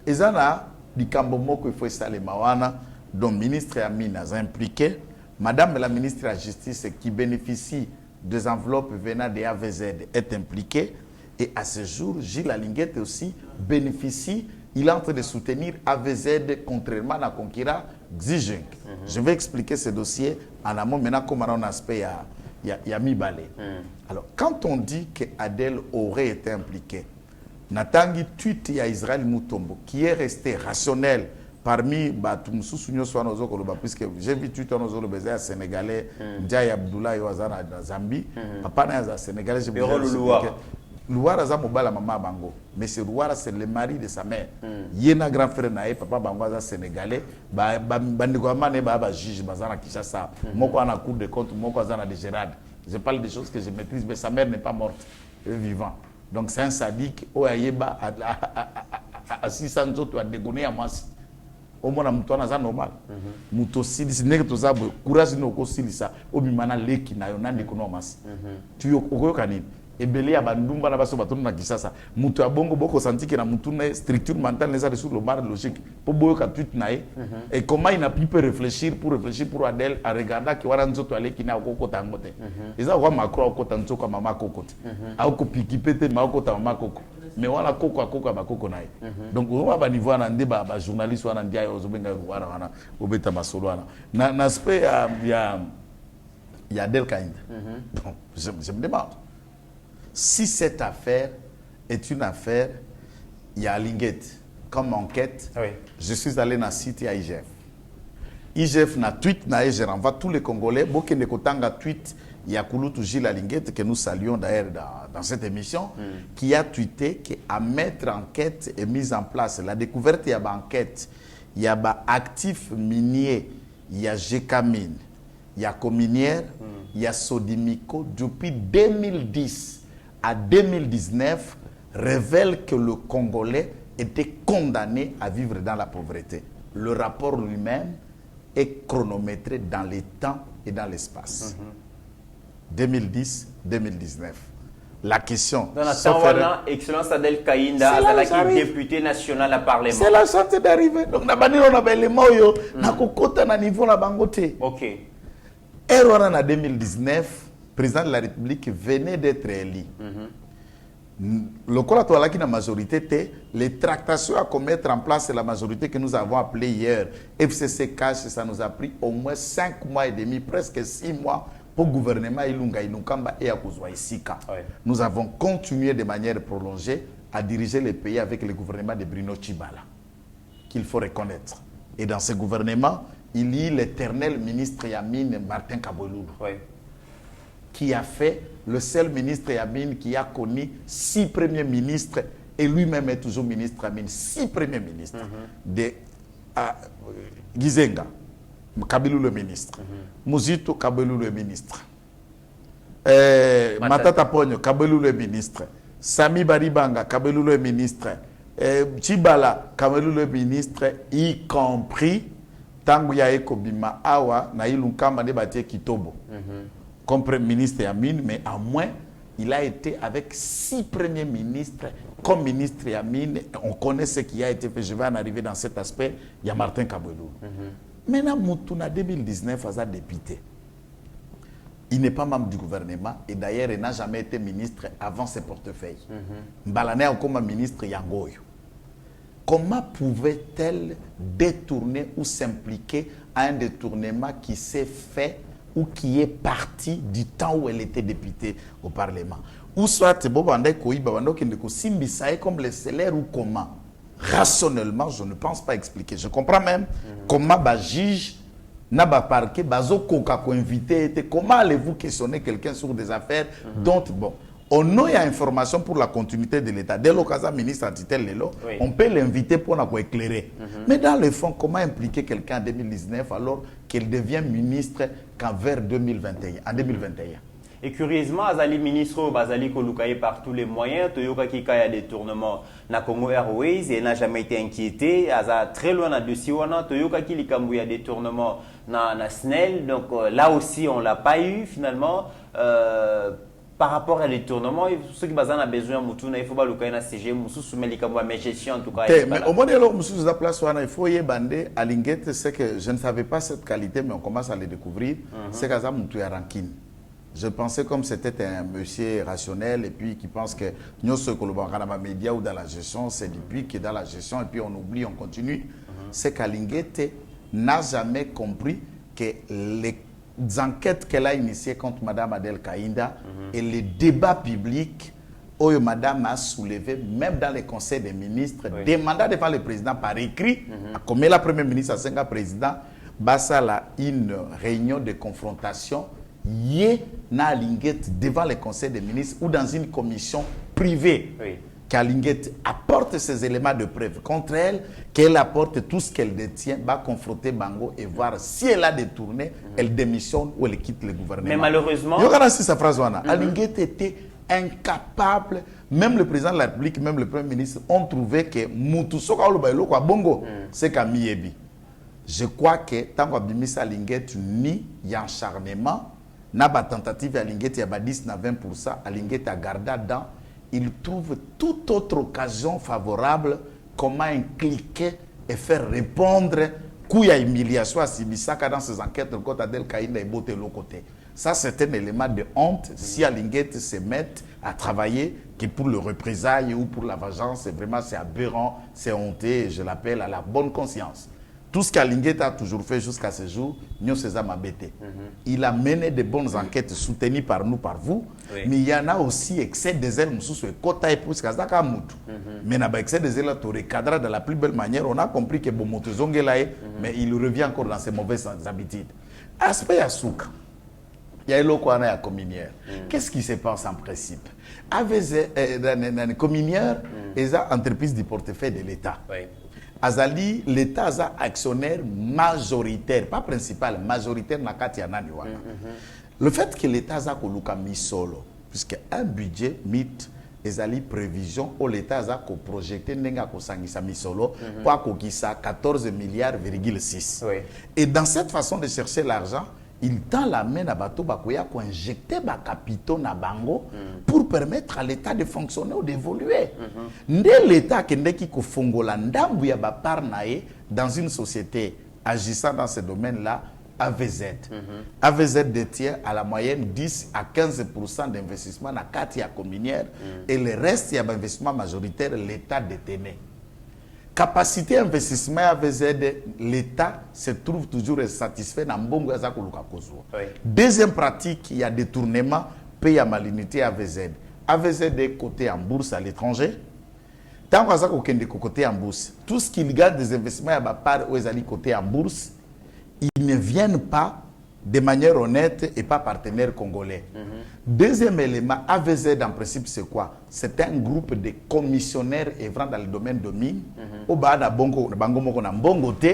[SPEAKER 3] ils en a dit Kambomoko il faut installer Mawana, dont le ministre Amina a impliqué. Madame la ministre de la Justice qui bénéficie des enveloppes venant des AVZ est impliquée. Et à ce jour, Gilles Alinguette aussi bénéficie. Il est en train de soutenir AVZ contrairement à Konkira Xijink. Je vais expliquer ce dossier en amont. Maintenant, comme on a un aspect, il y a mis balai. Alors, quand on dit que Adel aurait été impliqué, Natangi tweet à Israël Moutombo, qui est resté rationnel parmi puisque j'ai vu Twitter aux Sénégalais, Ndiaye Abdoulaye Ouazana Zambie, papa n'a Sénégalais, j'ai Louara za mobala mama bango, mais c'est Louara c'est le mari de sa mère. Yena grand frère nae papa bango za Sénégalais, bandiko amane ba juge bazana Kinshasa. Moko ana cour de compte, moko azana de Gérard. Je parle des choses que je maîtrise, mais sa mère n'est pas morte, elle est vivante. Donc c'est un sadique oyeba à 600 autres à dégonner à moi. Au moins mutwana za normal. Muto silisi nek to za courage no ko silisa obimana leki na yo nandi kono mas. Tu yo okoyoka nini? Ebele ya bandumba na baso batunu na Kisasa. Muto ya bongo boko senti que na mutu na structure mentale les a sur le bar logique. Po boyoka tweet na e. Et comment il n'a pu réfléchir pour Adel à regarder que wana nzoto aleki na okokota ngote. Eza kwa Macron okota nzoka mama kokota. A ko pikipete ma okota mama koko. Mais wana koko akoko bakoko na e. Donc on va niveau na ndeba ba journaliste wana ndiaye ozobenga wana obeta masolo wana. Na aspect il y a Adel Kainda. Donc je me demande si cette affaire est une affaire, il y a Linguette comme enquête. Oui. Je suis allé dans le site à IGF. IGF n'a tweet, je renvoie tous les Congolais. Beaucoup de Kotanga tweet, il y a Kouloutou Gilles Linguette, que nous saluons d'ailleurs dans cette émission, qui a tweeté qu'à mettre enquête et mise en place. La découverte, il y a enquête, il y a actifs miniers, il y a Gécamine, il y a Cominière, il y a Sodimico depuis 2010. À 2019, révèle que le Congolais était condamné à vivre dans la pauvreté. Le rapport lui-même est chronométré dans les temps et dans l'espace. 2010-2019. la question.
[SPEAKER 4] Dans la Excellence Adel Kainda, qui est député national à Parlement.
[SPEAKER 3] C'est la chance d'arriver. Donc, on a élément na niveau la bangote.
[SPEAKER 4] Ok.
[SPEAKER 3] Et en 2019, le président de la République venait d'être élu. Le collatoire qui a la majorité, les tractations à mettre en place, c'est la majorité que nous avons appelée hier. FCC Cash, ça nous a pris au moins 5 mois et demi, presque 6 mois pour le gouvernement Ilunga Inukamba et Akuzwa Isika. Nous avons continué de manière prolongée à diriger le pays avec le gouvernement de Bruno Tshibala, qu'il faut reconnaître. Et dans ce gouvernement, il y a l'éternel ministre Yamine Martin Kaboulou, qui a fait le seul ministre Yamine qui a connu 6 premiers ministres et lui-même est toujours ministre Yamine. 6 premiers ministres de Gizenga, Kabilou le ministre, Muzito Kabilou le ministre, Matata Pogno Kabilou le ministre, Sami Baribanga Kabilou le ministre, Tshibala Kabilou le ministre, y compris Tangu ya Ekobima Awa na Ilunkamba de Batie Kitobo. Comme Premier ministre Yamine, mais à moins, il a été avec 6 premiers ministres comme ministre Yamine. On connaît ce qui a été fait. Je vais en arriver dans cet aspect. Il y a Martin Kaboulou. Maintenant, Moutouna 2019 a député. Il n'est pas membre du gouvernement et d'ailleurs, il n'a jamais été ministre avant ses portefeuilles. Mbalane a comme ministre Yangoyo. Comment pouvait-elle détourner ou s'impliquer à un détournement qui s'est fait ou qui est parti du temps où elle était députée au Parlement? Ou soit, comme les salaires ou comment? Rationnellement, je ne pense pas expliquer. Je comprends même comment un juge n'a pas parqué, comment allez-vous questionner quelqu'un sur des affaires dont, bon, on a information pour la continuité de l'État. Dès l'occasion, ministre Antitel Lelo, on peut l'inviter pour nous éclairer. Mais dans le fond, comment impliquer quelqu'un en 2019 alors qu'il devient ministre qu'en vers 2021, en 2021?
[SPEAKER 4] Et curieusement, Azali ministre Bazali Kolukaye par tous les moyens, Toyoka Kikaya détournement na Congo Airways et n'a jamais été inquiété. Aza très loin na dossier wana Toyoka Kilikambuya détournement na SNEL. Donc là aussi on l'a pas eu finalement. Par rapport à l'étournement, ceux qui ont besoin de il faut pas le CG, mais gestion en tout cas.
[SPEAKER 3] Mais au moins, il faut y bander à Linguette, c'est que je ne savais pas cette qualité, mais on commence à le découvrir. C'est qu'à rancune. Je pensais comme c'était un monsieur rationnel et puis qui pense que nous sommes dans les médias ou dans la gestion, c'est depuis que dans la gestion et puis on oublie, on continue. C'est qu'à Linguette n'a jamais compris que les enquêtes qu'elle a initiées contre Mme Adel Kainda et les débats publics où Mme a soulevé, même dans les conseils des ministres, demandant devant le président par écrit, comme la première ministre a 5 président, basa la une réunion de confrontation, yé na Linguette devant le conseil des ministres ou dans une commission privée. Qu'Alinguette apporte ces éléments de preuve contre elle, qu'elle apporte tout ce qu'elle détient, va confronter Bango et voir si elle a détourné, elle démissionne ou elle quitte le gouvernement.
[SPEAKER 4] Mais malheureusement...
[SPEAKER 3] Alinguette était incapable, même le président de la République, même le Premier ministre ont trouvé que Moutoussoka Bongo, c'est Kamiyebi. Je crois que tant que Alinguette ni y'encharnement, n'a pas tentative Alinguette, il y a 10 à 20%, Alinguette a gardé dans. Il trouve toute autre occasion favorable comment impliquer et faire répondre Kouya humiliation à Sibisaka dans ses enquêtes de côté Adel Kainda et Bote l'autre côté. Ça, c'est un élément de honte si Alinguette se met à travailler que pour le représailles ou pour la vengeance. Vraiment, c'est aberrant, c'est honteux et je l'appelle à la bonne conscience. Tout ce qu'Alinguette a toujours fait jusqu'à ce jour, Nyo César Mabete. Il a mené de bonnes enquêtes soutenues par nous, par vous, mais il y en a aussi excès des ailes, mais n'a pas excès des ailes, tu recadres de la plus belle manière. On a compris que Bomoto Zongelae, mais il revient encore dans ses mauvaises habitudes. Aspect Asuka, il y a l'Okwana à communière. Qu'est-ce qui se passe en principe? Avec les communières, les entreprises du portefeuille de l'État. Azali, l'État a actionnaire majoritaire, pas principal, majoritaire na kati ya nani wana. Le fait que l'État a koluka mi solo, puisque un budget mit ezali prévision où l'État a projeté nenga ko sangisa mi solo pour ko kisa 14 milliards,6. Et dans cette façon de chercher l'argent, il tend la main à bateau bakoya pour injecter ba capitaux na bango pour permettre à l'État de fonctionner ou d'évoluer. Ndé l'État kende ki ko fongola ndambu ya ba part nae dans une société agissant dans ce domaine-là, AVZ. AVZ détient à la moyenne 10 à 15% d'investissement dans la carte communière et le reste, il y a un investissement majoritaire, l'État détenait. Capacité d'investissement AVZ, l'État se trouve toujours satisfait dans Mbongo Yazakoluka Kozwa. Deuxième pratique, il y a détournement, paye à malinité AVZ. AVZ est coté en bourse à l'étranger. Tant qu'on a côté en bourse, tout ce qu'il gagne des investissements à part où ils allaient côté en bourse, ils ne viennent pas de manière honnête et pas partenaires congolais. Deuxième élément, AVZ en principe c'est quoi? C'est un groupe de commissionnaires œuvrant dans le domaine de mine, au bas de Bongote,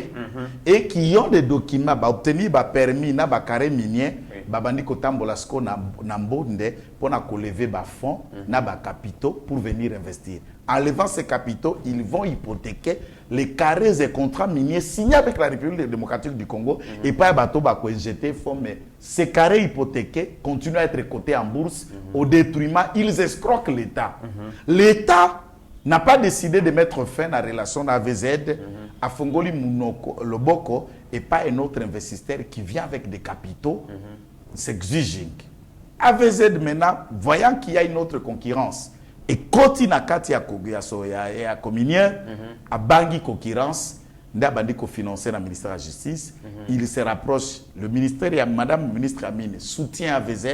[SPEAKER 3] et qui ont des documents pour obtenir des permis, des carrés miniers, babandi kotambolasco na mbonde pour lever des fonds, des capitaux pour venir investir. En levant ces capitaux, ils vont hypothéquer les carrés et contrats miniers signés avec la République démocratique du Congo et pas un bateau qui jeté fonds, mais ces carrés hypothéqués continuent à être cotés en bourse au détriment, ils escroquent l'État. L'État n'a pas décidé de mettre fin à la relation AVZ à Fongoli Mounoko, Loboko et pas un autre investisseur qui vient avec des capitaux. C'est Xi AVZ maintenant, voyant qu'il y a une autre concurrence, et continue à Katia à Cominière, à Bangui concurrence, Ndabandi financé dans le ministère de la Justice, il se rapproche, le ministère, et Madame le ministre Amine soutient AVZ,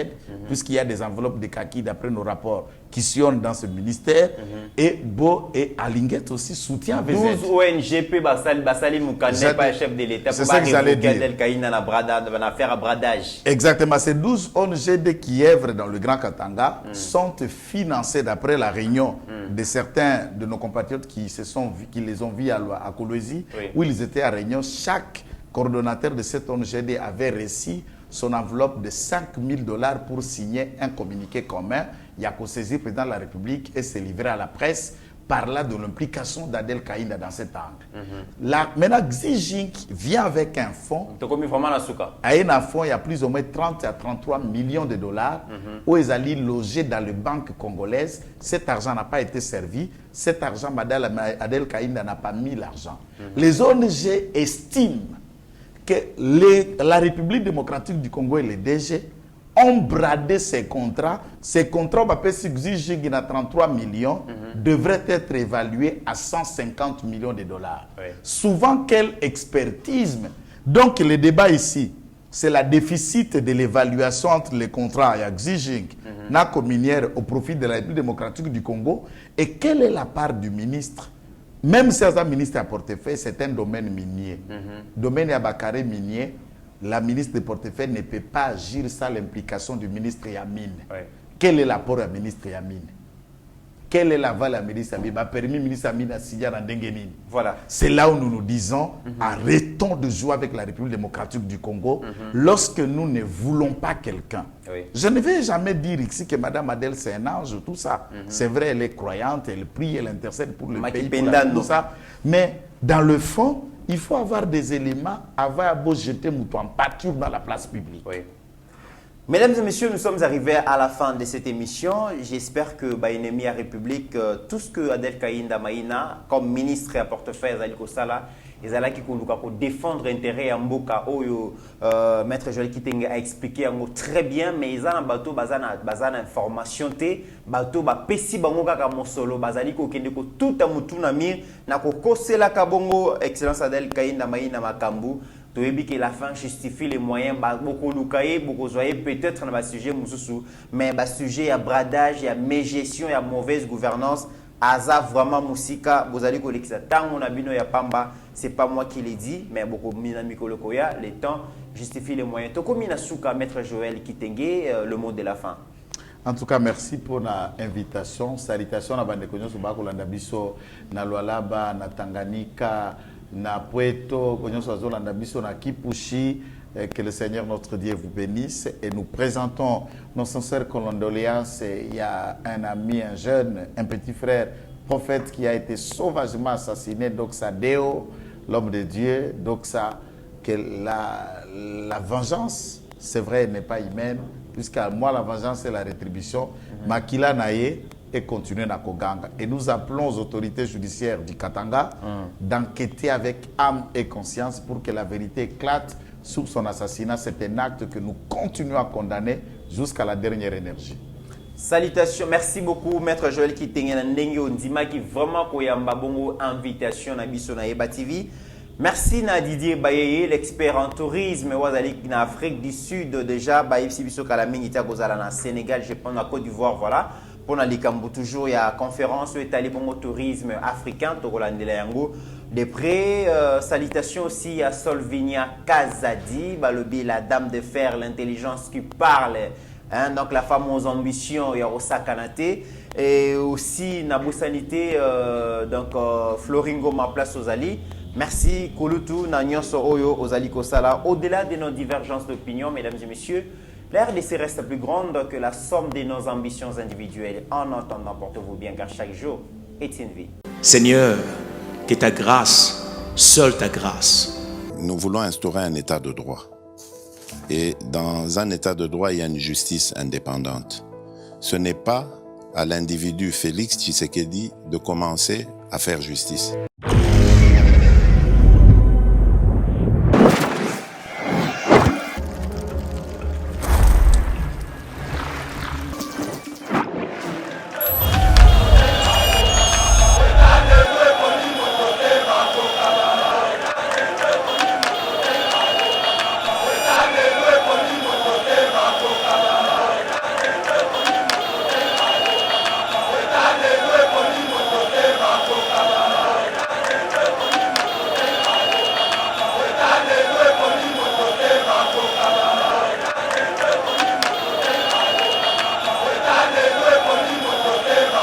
[SPEAKER 3] puisqu'il y a des enveloppes de kaki d'après nos rapports qui sillonnent dans ce ministère, et Bo et Alinguet aussi soutient AVZ.
[SPEAKER 4] 12 ONGP Basali Moukane, pas chef de l'État, pour pas révoquer Adel Kaïna dans l'affaire à bradage.
[SPEAKER 3] Exactement, ces 12 ONG qui œuvrent dans le Grand Katanga sont financés d'après la réunion de certains de nos compatriotes qui les ont vus à Kolwezi, où ils étaient à réunion. Chaque coordonnateur de cette ONG avait reçu son enveloppe de $5,000 pour signer un communiqué commun. Il y a qu'au saisir le président de la République et s'est livré à la presse parlant de l'implication d'Adel Kaïna dans cet angle. Maintenant, Xi vient avec un fonds. Un fonds, il y a plus ou moins 30 à 33 millions de dollars où ils allaient loger dans les banques congolaises. Cet argent n'a pas été servi. Cet argent, Adel Kaïna n'a pas mis l'argent. Les ONG estiment que la République démocratique du Congo et les DG ont bradé ces contrats. Ces contrats, Xi à 33 millions, devraient être évalués à 150 millions de dollars. Souvent, quelle expertise? Donc, le débat ici, c'est le déficit de l'évaluation entre les contrats à Xi Nako minière au profit de la République démocratique du Congo. Et quelle est la part du ministre? Même si un ministre à portefeuille, c'est un domaine minier. Domaine à Bakare minier, la ministre de portefeuille ne peut pas agir sans l'implication du ministre Yamine. Quel est l'apport à ministre Yamine? Quelle est la valeur à ministre Yamine? Permis ministre Yamine à signer en Dengenine. Voilà. C'est là où nous nous disons, arrêtons de jouer avec la République démocratique du Congo lorsque nous ne voulons pas quelqu'un. Je ne vais jamais dire ici que Mme Adel c'est un ange, tout ça. C'est vrai, elle est croyante, elle prie, elle intercède pour le pays, pour tout ça. Mais dans le fond, il faut avoir des éléments avant de jeter mouton en pâture dans la place publique.
[SPEAKER 4] Mesdames et messieurs, nous sommes arrivés à la fin de cette émission. J'espère que Baïnemi à République, tout ce que Adel Kaïnda Maïna, comme ministre à portefeuille, Zali Kosala, ils allaient pour défendre l'intérêt en Mboka, Maître Joël Kitenge a expliqué très bien, mais ils ont un bateau, bazan information, bateau, pesi bango kaka mosolo, bazali ko kende ko tout amutunamir, na ko kosela kabongo, Excellence Adel Kaïnda Maïna Makambu. Que la fin justifie les moyens, beaucoup peut-être dans le sujet, mais le sujet à bradage, à mégestion, à mauvaise gouvernance, Aza vraiment Moussika, vous allez collecter ça. Tant on a bino ya pamba, c'est pas moi qui l'ai dit, mais beaucoup mina mikolokoya, les temps justifient les moyens. Toko mina souka, Maître Joël Kitenge, le mot de la fin.
[SPEAKER 3] En tout cas, merci pour l'invitation. Salutations à Bande Konyo Subako Landabiso, na Lualaba, na Tanganyika, na Puerto, Konyo Swazo Landabiso, na Kipushi. Que le Seigneur notre Dieu vous bénisse et nous présentons nos sincères condoléances. Il y a un ami, un jeune, un petit frère, prophète qui a été sauvagement assassiné, Doxa Deo, l'homme de Dieu, Doxa, que la vengeance c'est vrai, elle n'est pas humaine, puisqu'à moi, la vengeance et la rétribution, Makila Naye et continuer na Koganga. Et nous appelons aux autorités judiciaires du Katanga d'enquêter avec âme et conscience pour que la vérité éclate sur son assassinat. C'est un acte que nous continuons à condamner jusqu'à la dernière énergie.
[SPEAKER 4] Salutations, merci beaucoup Maître Joël Kitenge Ndenge Ondima qui vraiment koyamba bongo invitation na biso na Yeba TV. Merci na Didier Bayeye, l'expert en tourisme wazali na Afrique du Sud déjà Bayepsi biso kala mingi kozala na Sénégal, je pense na Côte d'Ivoire voilà. Pour na likambo toujours il y a conférence étalé bongo tourisme africain tokolandela yango de près. Salutations aussi à Solvinia Kazadi, balobi la dame de fer, l'intelligence qui parle. Hein, donc la femme aux ambitions, il y a Osaka Nate. Et aussi Nabousanité, Floringo ma place aux Ali. Merci Kouloutou, Nanyonso Oyo, Ozali Kosala. Au-delà de nos divergences d'opinion, mesdames et messieurs, la RDC reste plus grande que la somme de nos ambitions individuelles. En attendant, portez-vous bien car chaque jour est une vie.
[SPEAKER 1] Seigneur, que ta grâce, seule ta grâce.
[SPEAKER 2] Nous voulons instaurer un état de droit. Et dans un état de droit, il y a une justice indépendante. Ce n'est pas à l'individu Félix Tshisekedi de commencer à faire justice.